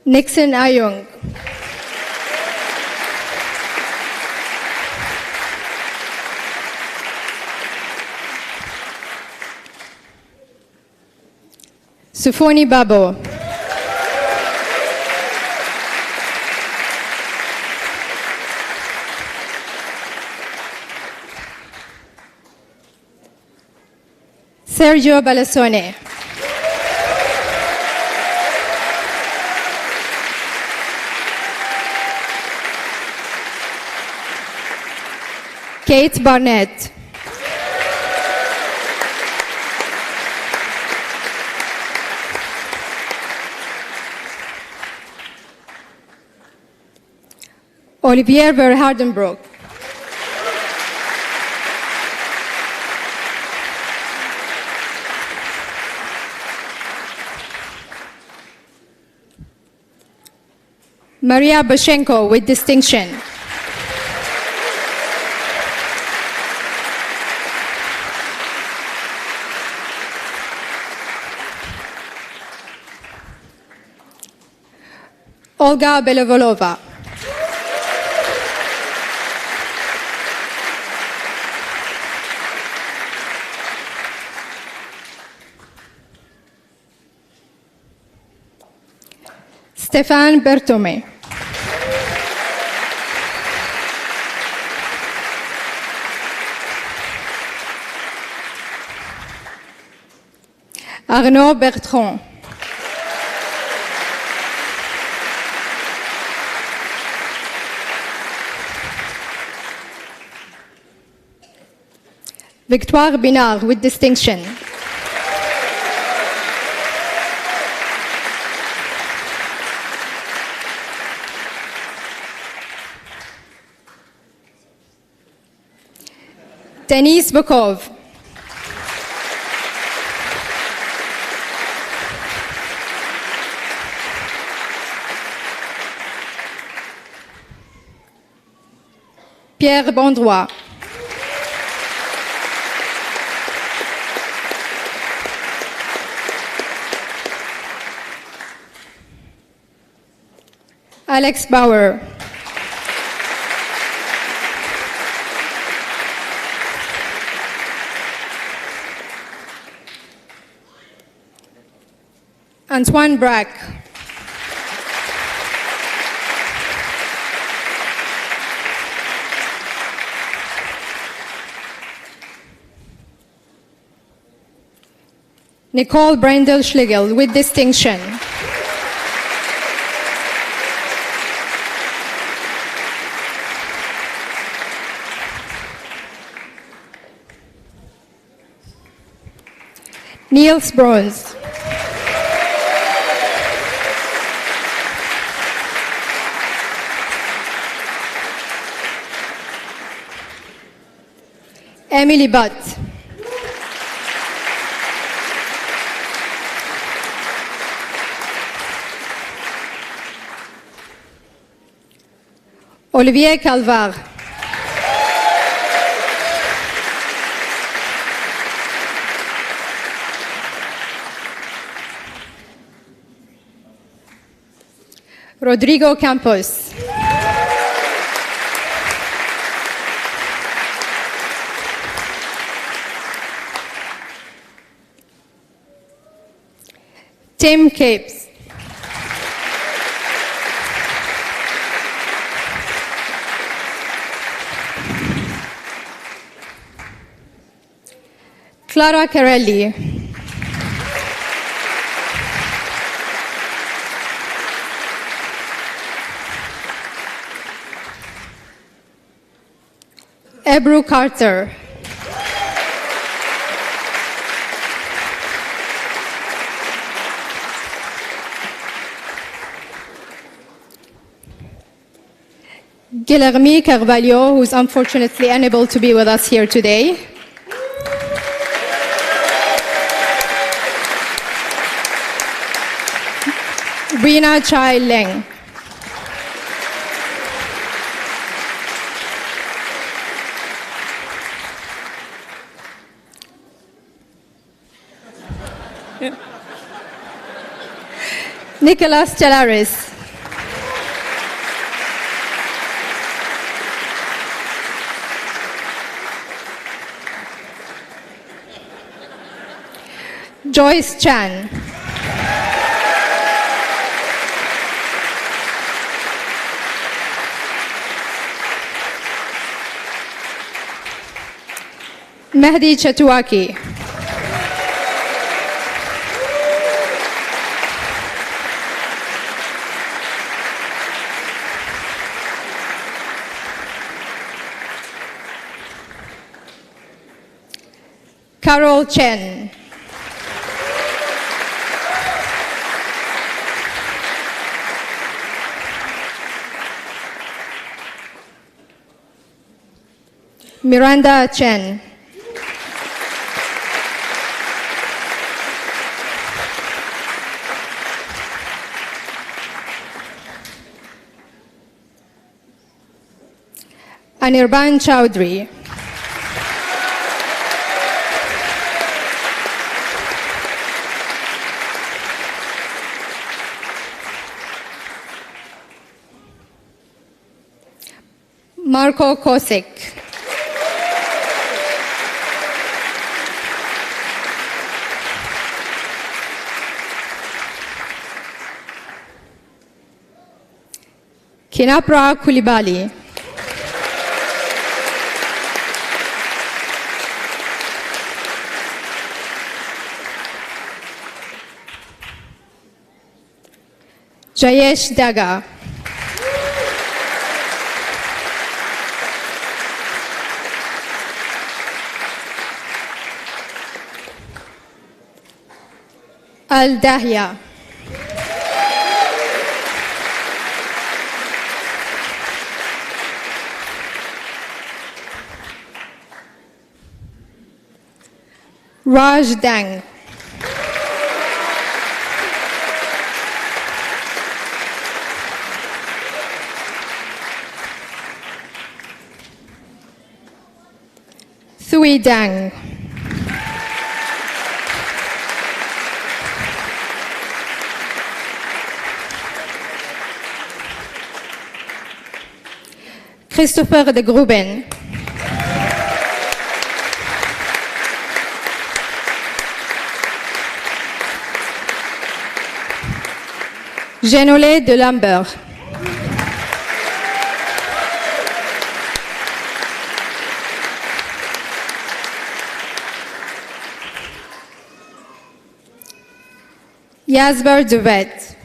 Nixon Ayung. Sufoni Babo. Sergio Balasone. Kate Barnett. Olivier Verhardenbroek. Maria Bashenko with distinction. Olga Belevolova. Stéphane Berthomé. Arnaud Bertrand. Victoire Binard with distinction. Denis Bokov. Pierre Bandrois. Alex Bauer. Antoine Braque. Nicole Brendel-Schlegel with distinction. Niels Bruns. Emily Butt. Olivier Calvar. Rodrigo Campos. Tim Capes. Clara Carelli. Ebru Carter. Guilherme Carvalho, who's unfortunately unable to be with us here today. Rina Chai Leng. Nicolas Stellaris. Joyce Chan. Mehdi Chatuaki. Carol Chen. Miranda Chen. Anirban Chowdhury. Marco Kosic. Kinapra Kulibali. Jayesh Daga. Al Dahya. Raj Dang. Thui Dang. Christopher de Gruben. Genolé de Lambert. Jasper de Wet.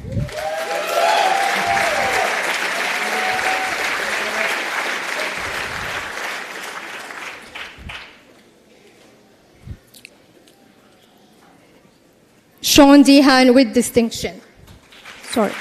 Sean Dehan with distinction. Sorry.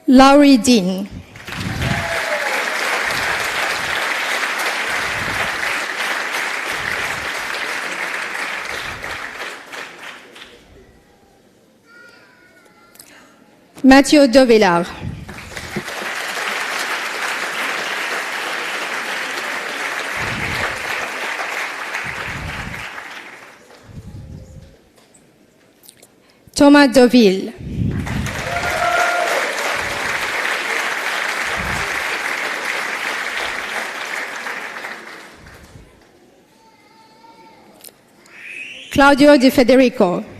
Laurie Dean. Mathieu Dovillard. Thomas Deauville. Claudio Di Federico.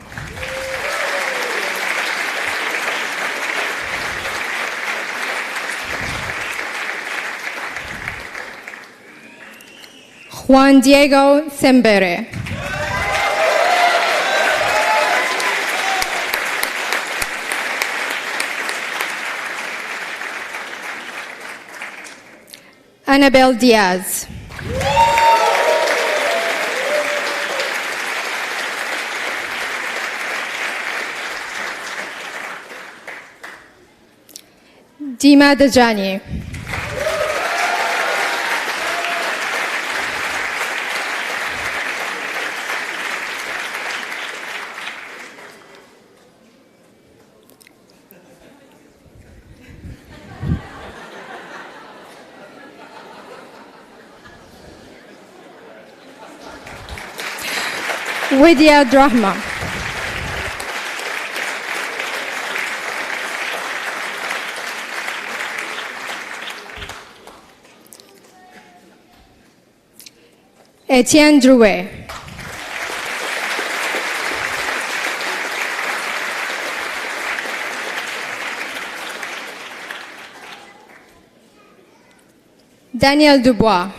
Juan Diego Sembere. Annabelle Diaz. Dima Dajani. Widya Drahma. Etienne Drouet. Daniel Dubois.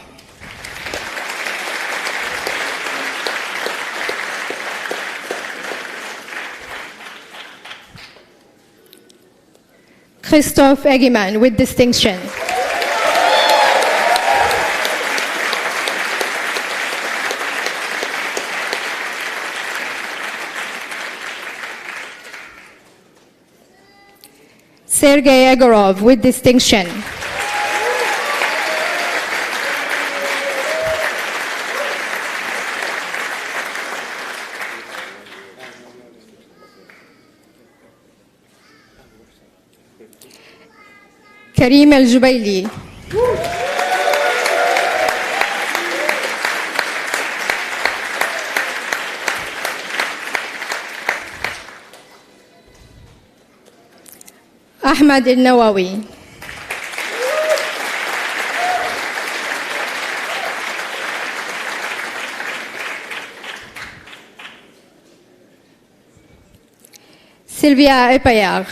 Christophe Eggeman with distinction. Sergei Egorov with distinction. Karim El Jubaili. Ahmad al-Nawawi. Sylvia Epayar.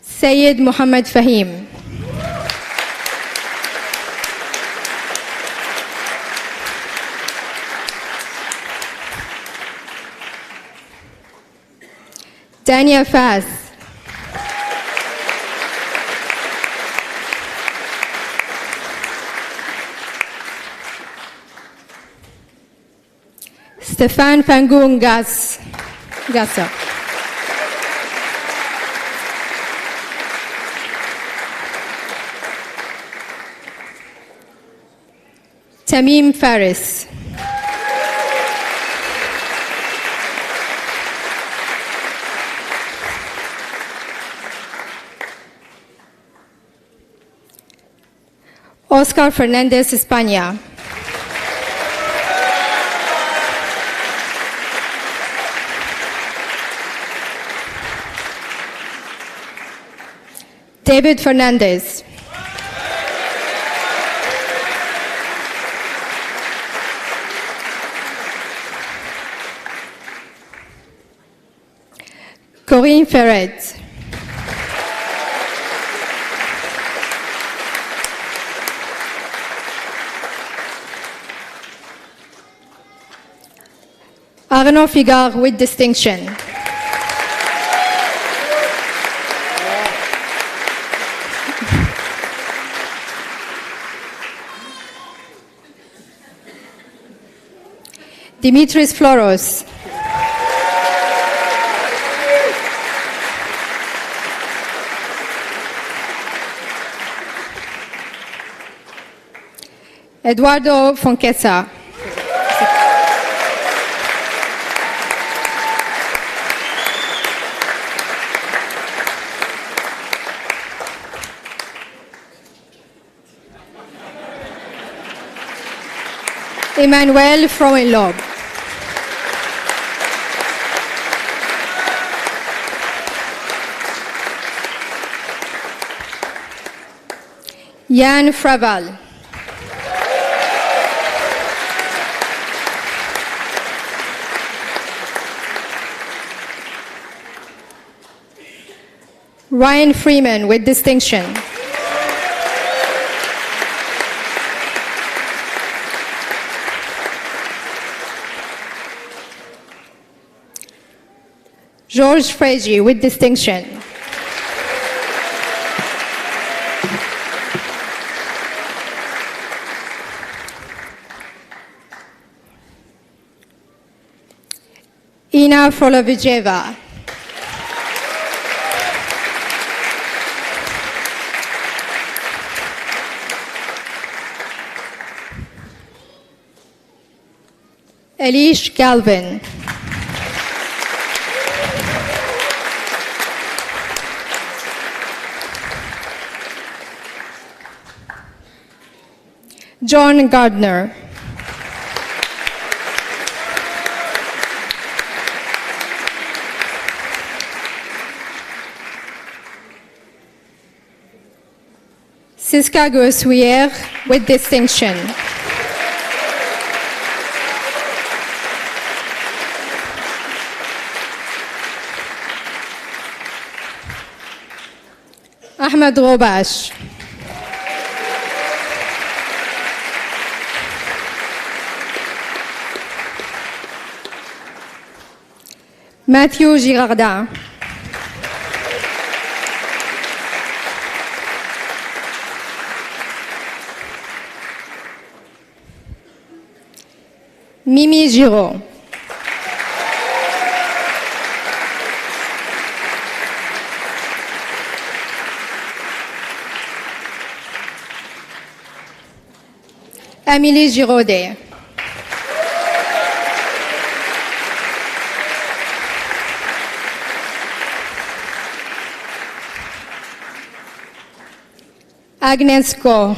Sayed Muhammad Fahim. Dania Faz. Stefan Fangung Gasser. Tamim Faris. Oscar Fernandez España. David Fernandez. Corinne Ferret. Arnaud Figard with distinction. Dimitris Floros. Eduardo Fonquesa. Emmanuel Froenlob. Yann Fraval. Ryan Freeman with distinction. Georges Frégy with distinction. Ina Frolovijeva. Elish Galvin. John Gardner. Siska Gossuyer with distinction. Ahmed Robash. Matthew Girardin. Mimi Giraud. Amélie Giraudet. Agnes Go.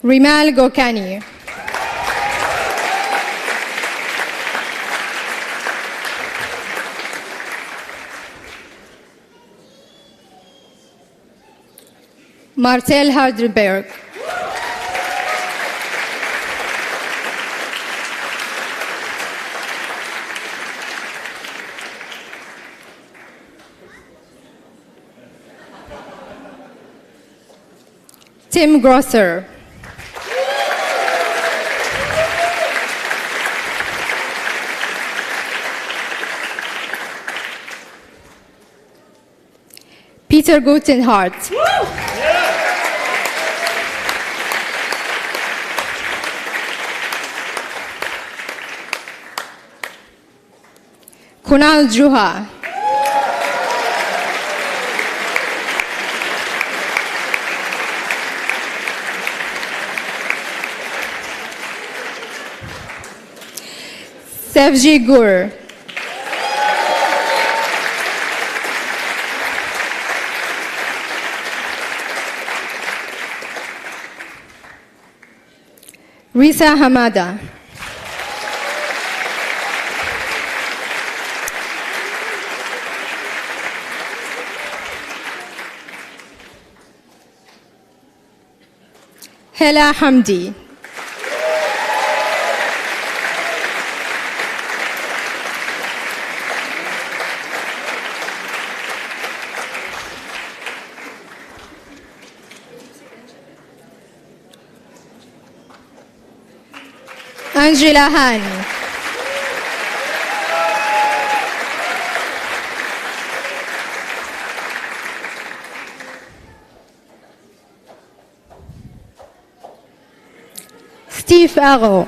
Rimal Gokani. Martel Hardenberg. Tim Grosser. Peter Gutenhart. Kunal Juha. Sevji Gur. Risa Hamada. Hela Hamdi. Angela Han. Steve Arrow.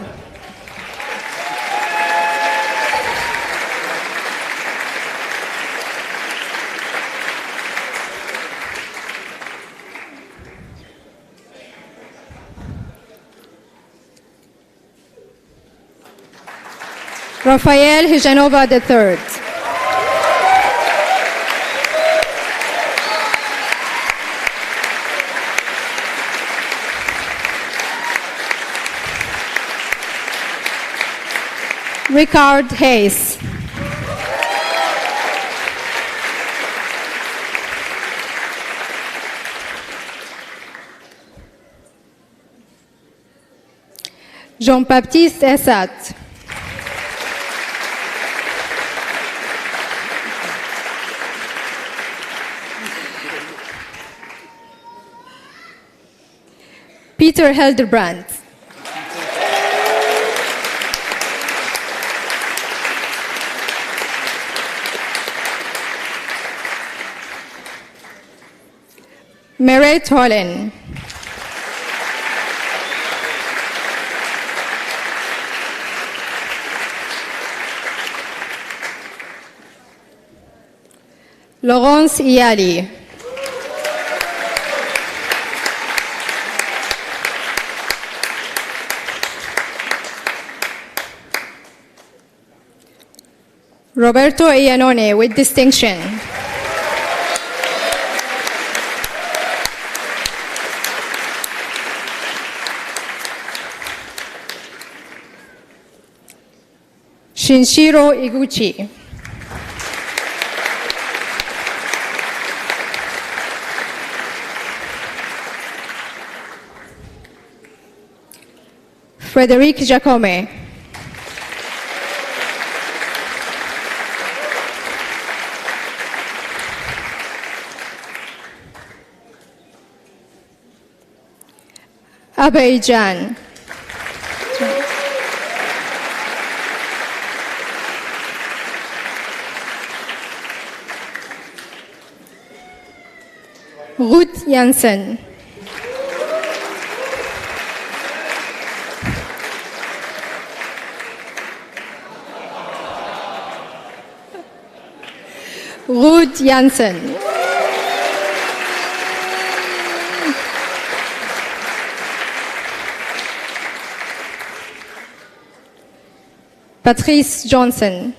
Rafael Hijanova III. Ricard Hayes. Jean-Baptiste Essat. Peter Hildebrand. Meret Hollen. Laurence Iyali. Roberto Iannone with distinction. Shinshiro Iguchi. Frederic Jacome. Abeijan. Ruth Jansen. Ruth Jansen. Patrice Johnson.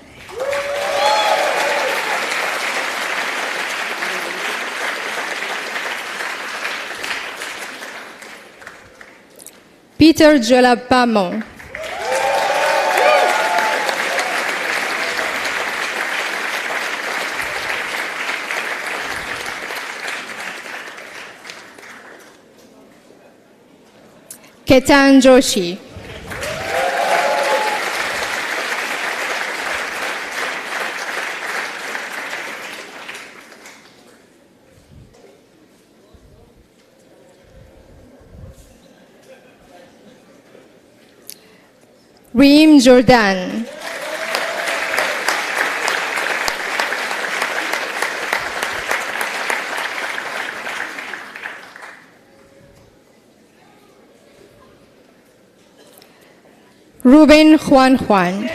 Peter Jolapamon. Ketan Joshi. Reem Jordan. Ruben Juan.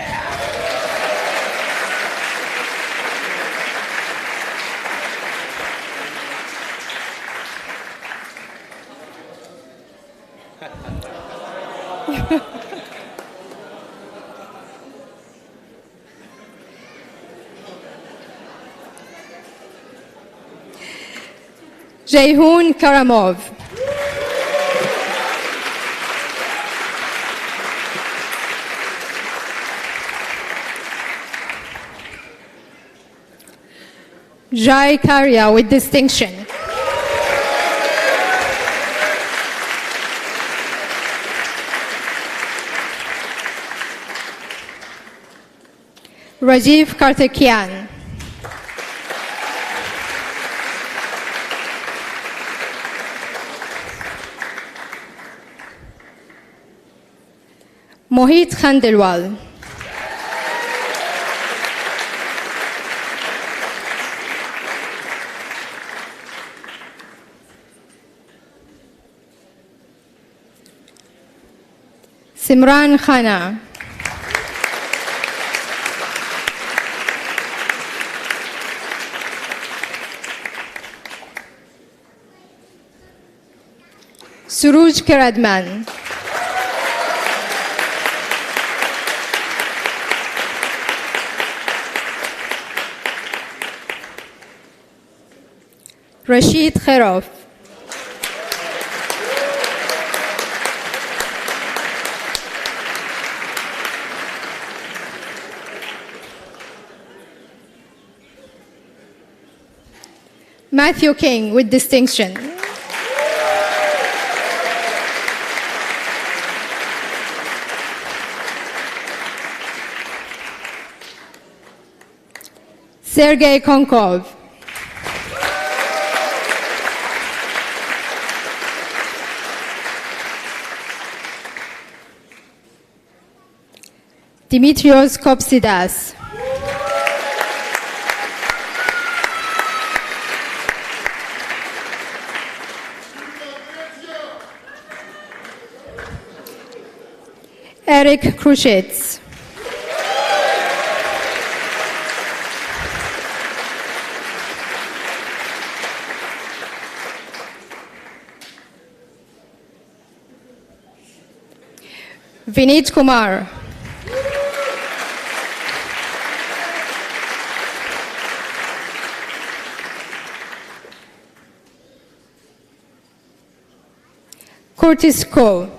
Jeyhoun Karamov. Jai Karya with distinction. Rajiv Karthikeyan. Mohit Khandelwal. Simran Khana. Suruj Karadman. Rashid Kharof. Matthew King with distinction. Sergei Konkov. Dimitrios Kopsidas. Eric Krushitz. Vinit Kumar. Curtis Cole.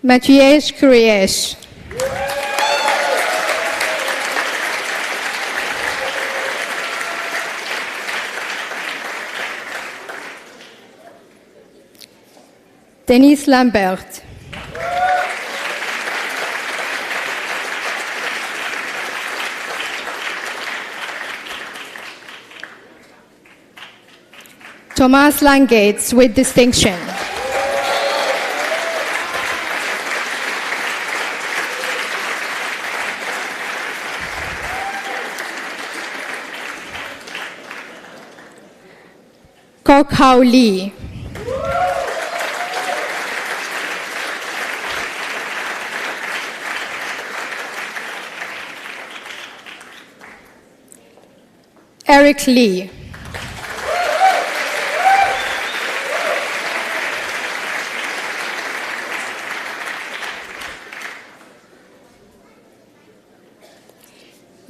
Matiesh Kuriesh. Denise Lambert. Thomas Langates with distinction. Kok Hao Lee. Eric Lee.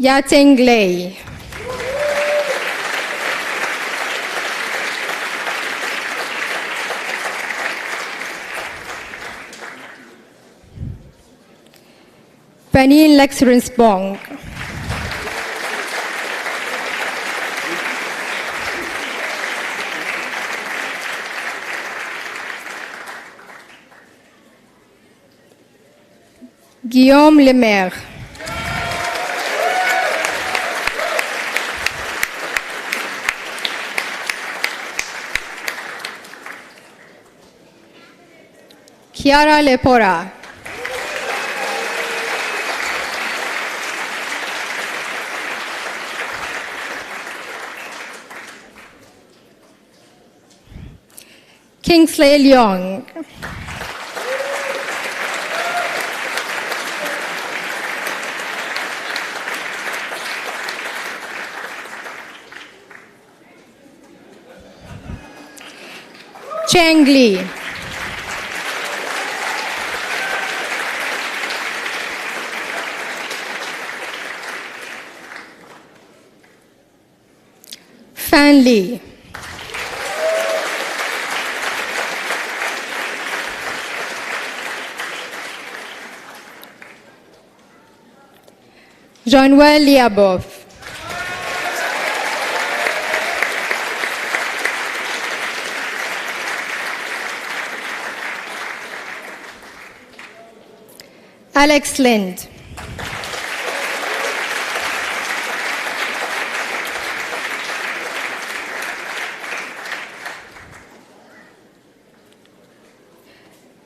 Yateng Lei. Panin Lexerence Bong. Guillaume Lemaire. Chiara Lepora. Kingsley Leong. Cheng Li. Fan Li. Jean-Noël Liabov. Alex Lind.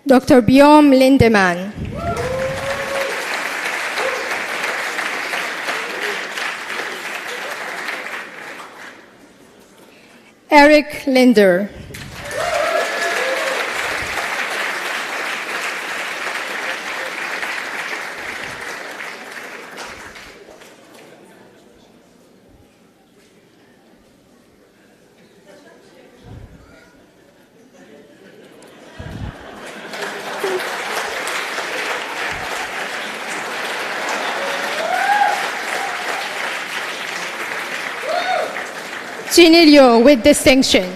Dr. Bjorn Lindemann. Eric Linder. Ginny Liu with distinction.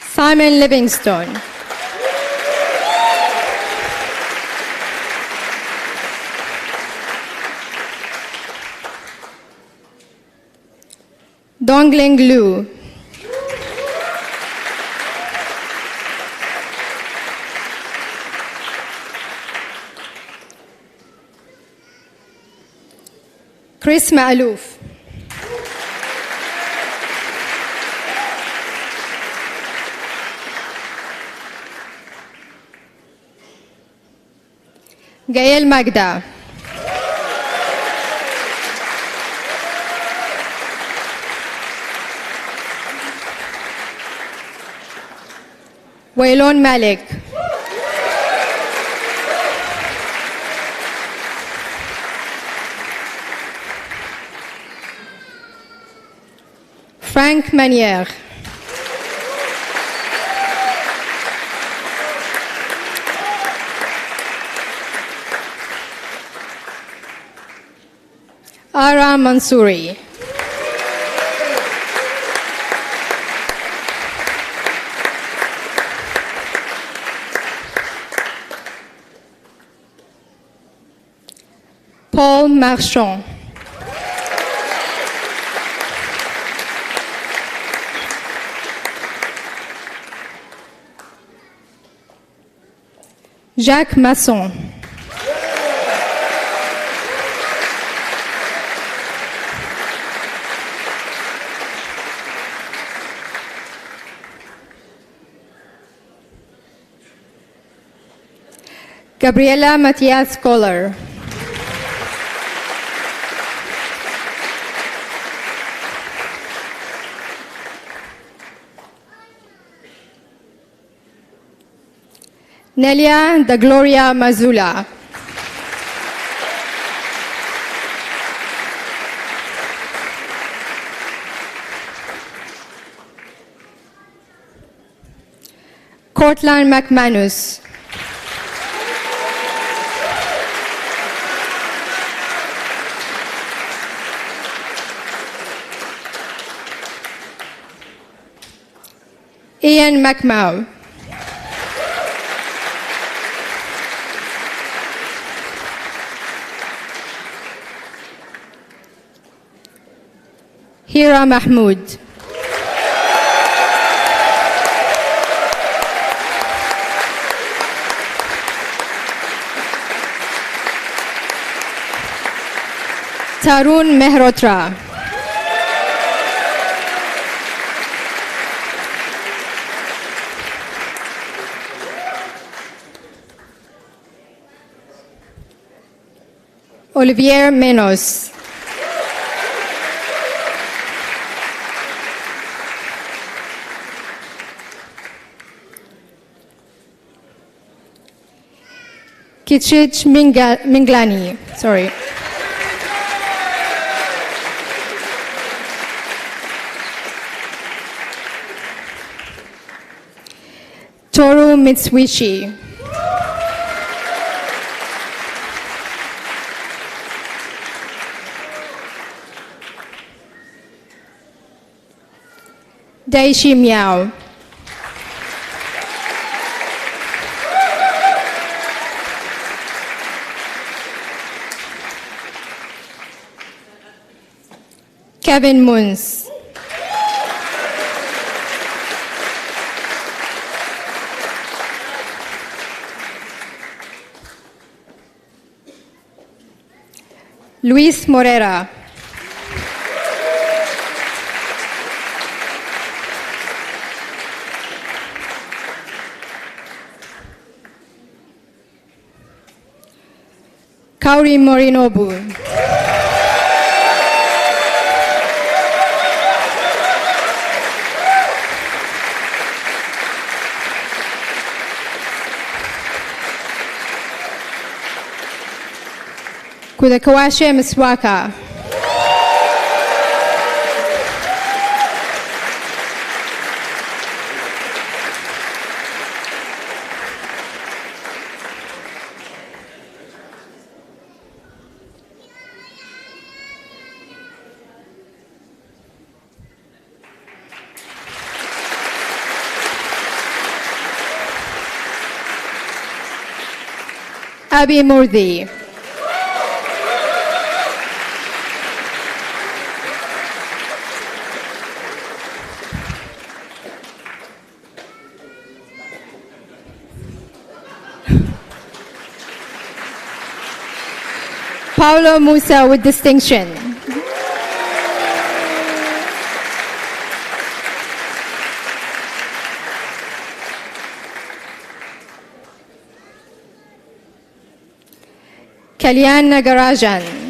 Simon Livingstone. Dongling Liu. Chris Ma'alouf. Gael Magda. Waylon Malik. Frank Manière. Ara Mansouri. Paul Marchand. Jacques Masson. Gabriela Matias Kohler. Nelia da Gloria Mazula. Portland McManus. Ian McMahon. Hira Mahmood. Tarun Mehrotra. Olivier Menos. Kichich Minglani. Sorry. Toru Mitsuishi. Daishi Miao. Kevin Moons. Luis Morera. Kaori Morinobu. Kudakawashe Mswaka. Abi Murdi. Paulo Musa with distinction. Kalyan Nagarajan.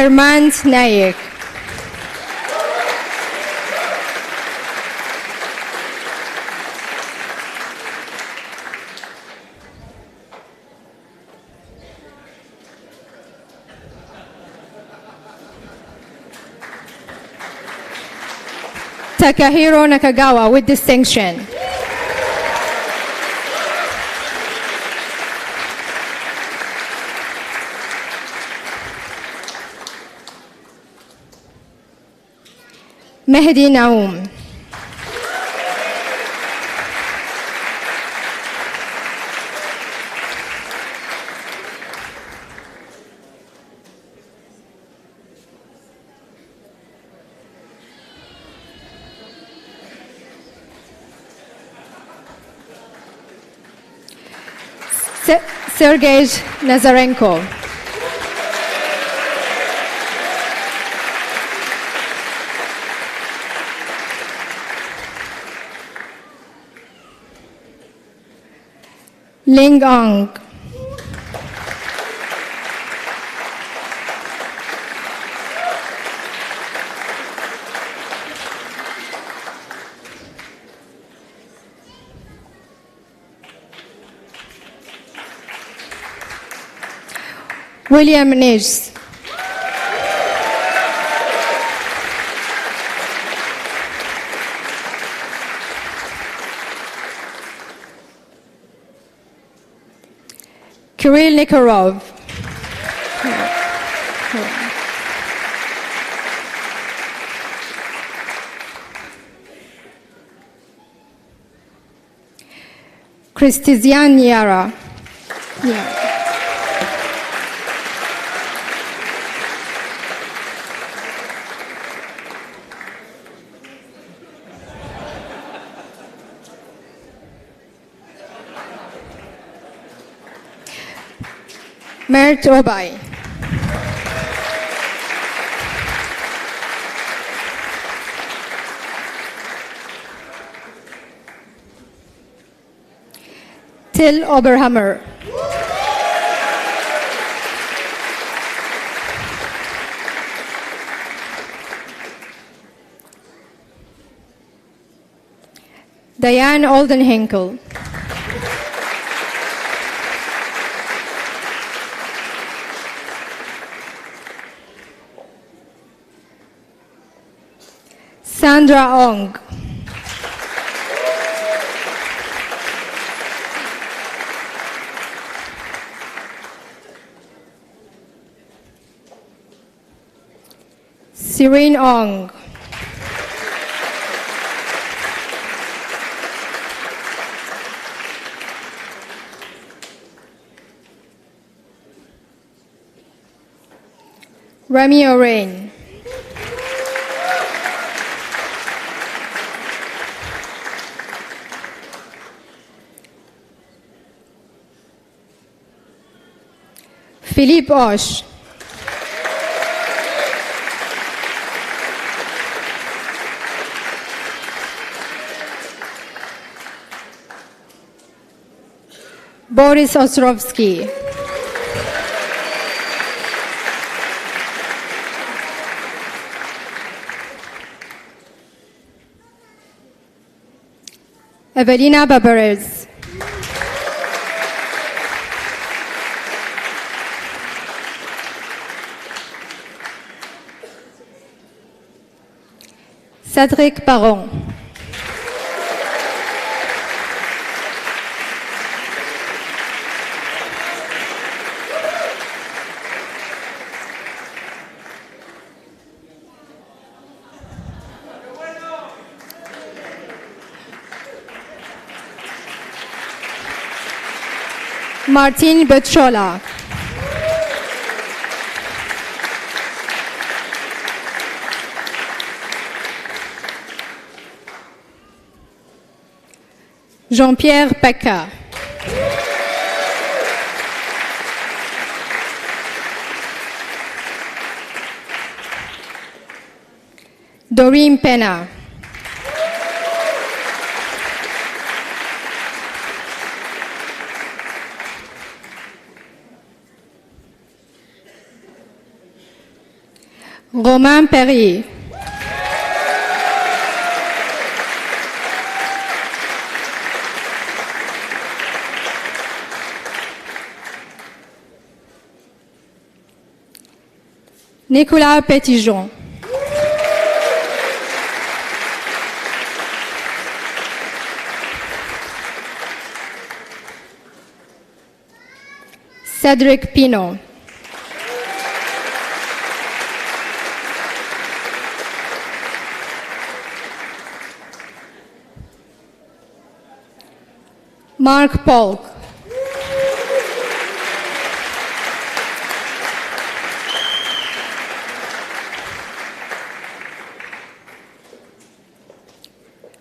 Herman Naik. Takahiro Nakagawa with distinction. Mehdi Naum. Sergei Nazarenko. Ling Ong. William Nijs. Kirill Nikorov. Kristizian Yara. Mert Obay. Till Oberhammer. Diane Oldenhenkel. Sandra Ong. Serene Ong. Remy Orain. Philippe Osh. Boris Ostrovsky. Evelina Barbarez. Cédric Baron. Martin Bechola. Jean-Pierre Pecca. Doreen Pena. Romain Perry. Nicolas Petitjean. Cédric Pinot. Mark Polk.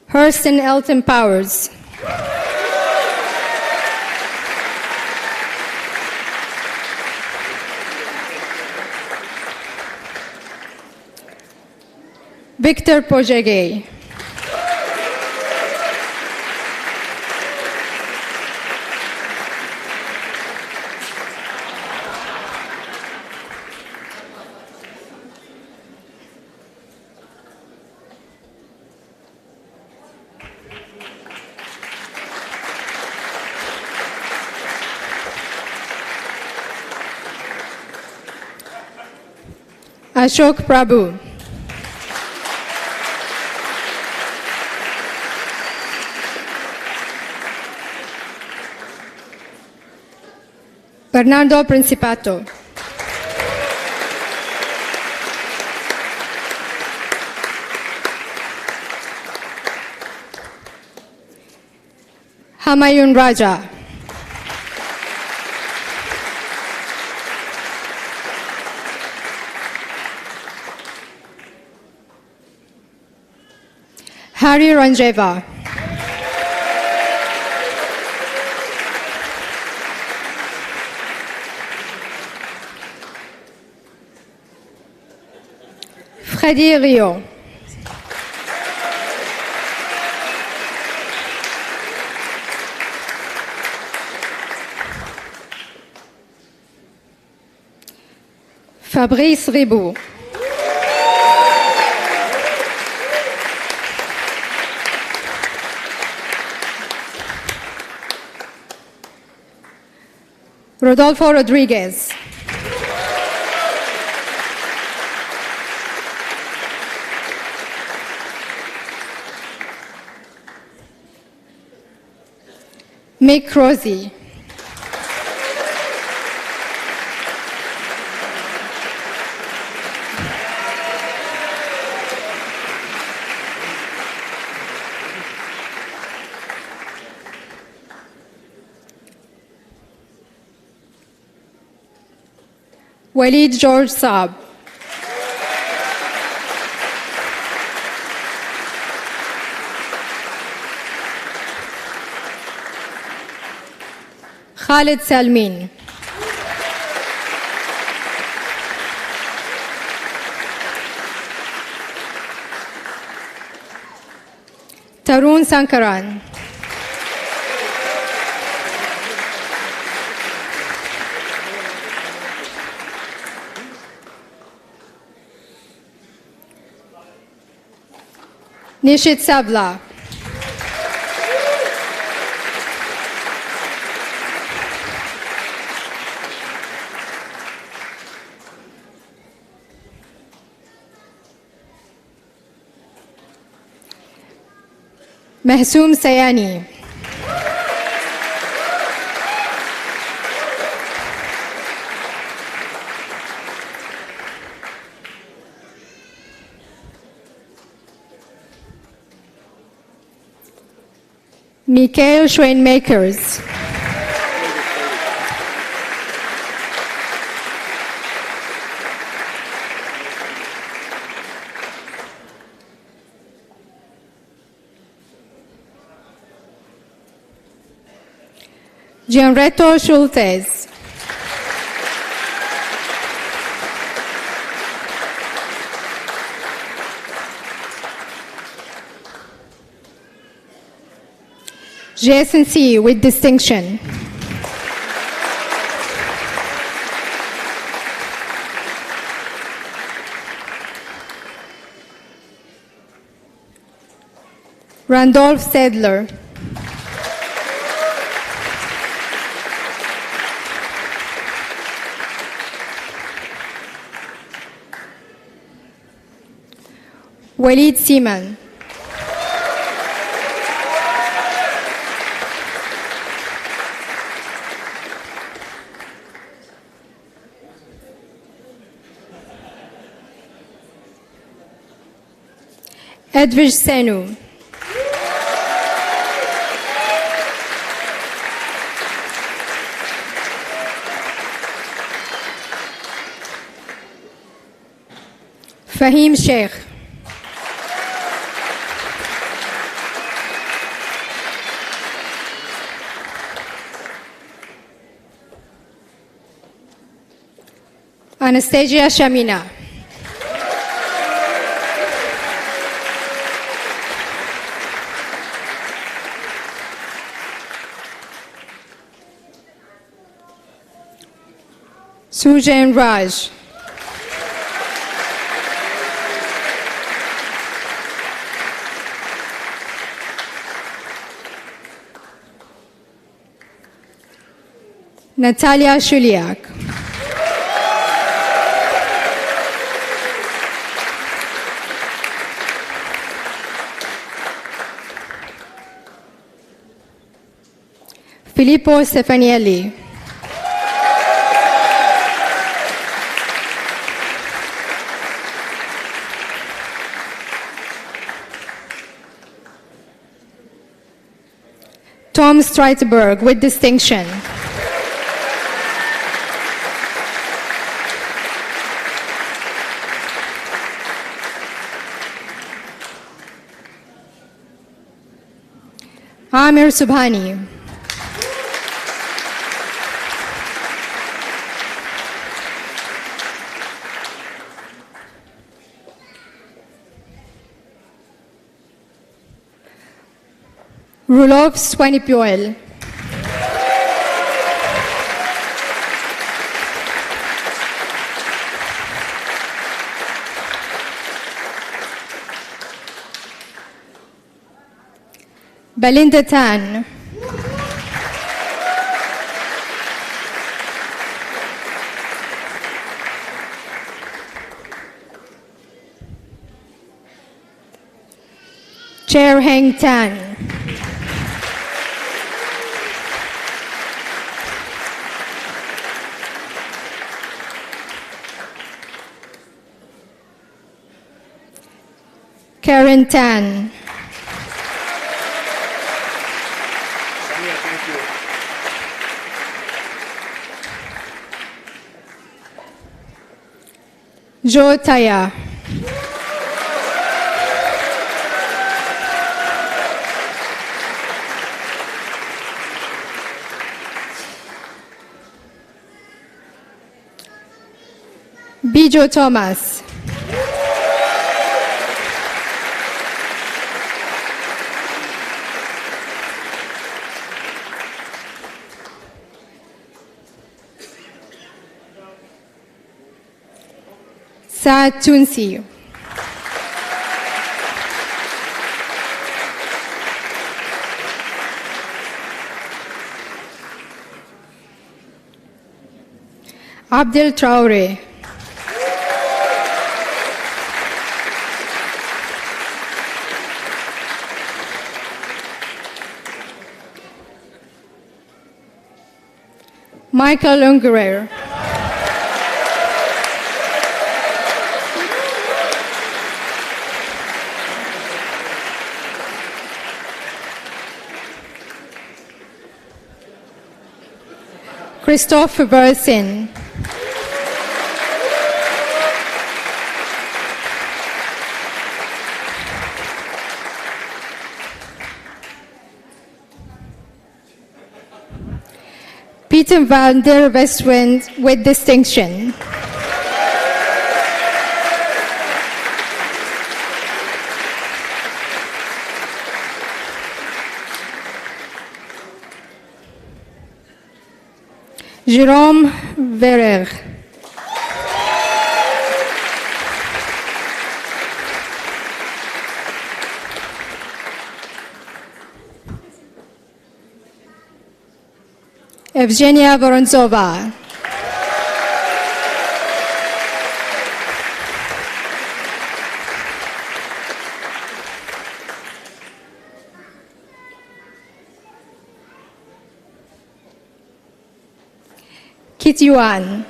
Hurston Elton Powers. Victor Pojegay. Ashok Prabhu. Bernardo Principato. Hamayun Raja. Hari Ranjeva. Freddy Rio. Fabrice Ribou. Rodolfo Rodriguez. Mick Rossi. Walid George Saab. Khalid Salmin. Tarun Sankaran. Nishit Sabla. Mahsoom Sayani. Mikhail Schweinmakers. Gianretto Schultes. Jason C. with distinction. Randolph Sedler. Walid Seaman. Edwidge Senu. Fahim Sheikh. Anastasia Shamina. Sujan Raj. Natalia Shuliak. Filippo Stefanielli. Tom Streitberg with distinction. Amir Subhani. Rulov Swanipioel. Belinda Tan. Chair Heng Tan. Karen Tan. Jo Taya. Bijo Thomas. Sa Tunsi. Abdel Traore. Michael Ungerer. Christophe Bersin. Peter van der Westwind with distinction. Jérôme Verrer. Evgenia Vorontsova. Kit Yuan.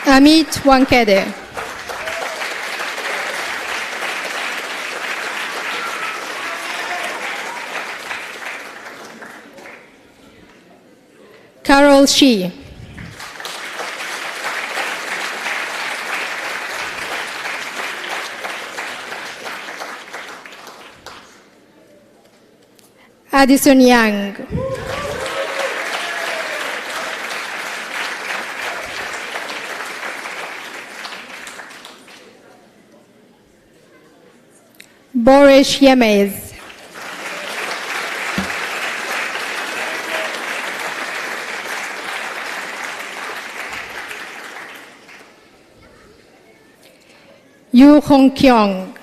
Amit Wankede. Carol Shi. Addison Yang. Boris Yemez. Yu Hong Kyung.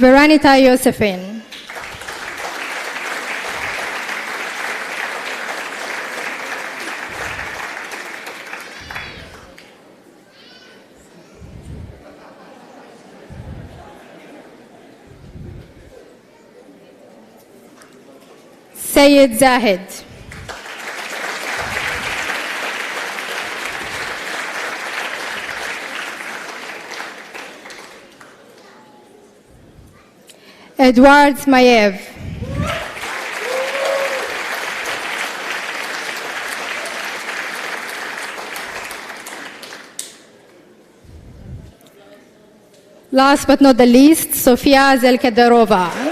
Veranita Josephine. Sayed Zahid. Edward Mayev. Last but not the least, Sofia Zelkadarova.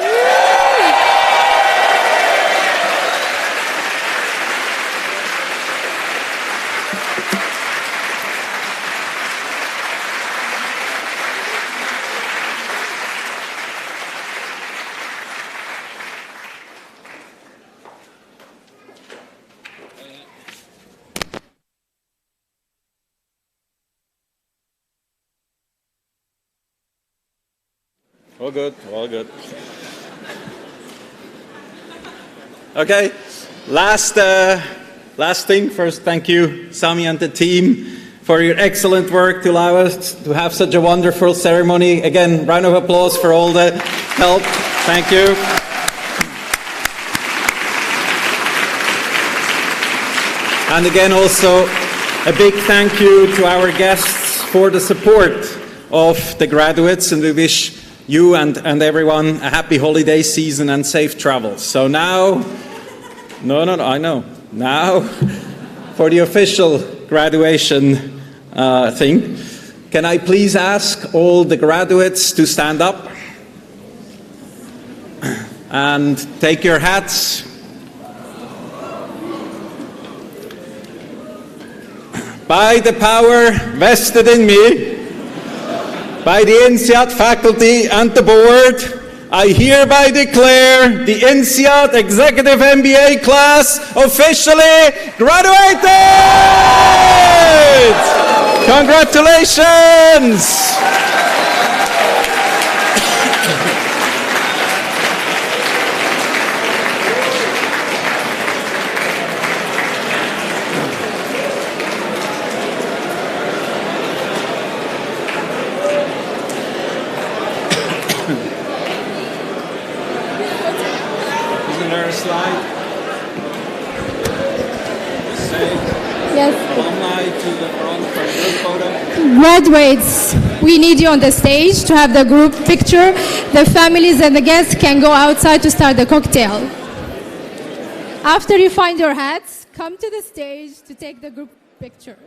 All good, all good. Okay, last thing. First, thank you, Sami and the team, for your excellent work to allow us to have such a wonderful ceremony. Again, round of applause for all the help. Thank you. And again, also a big thank you to our guests for the support of the graduates, and we wish you and everyone a happy holiday season and safe travels. So now, I know. Now, for the official graduation thing, can I please ask all the graduates to stand up and take your hats. By the power vested in me, by the INSEAD faculty and the board, I hereby declare the INSEAD Executive MBA class officially graduated! Congratulations! Slide. Yes. Alumni to the front for a group photo. Graduates, we need you on the stage to have the group picture. The families and the guests can go outside to start the cocktail. After you find your hats, come to the stage to take the group picture.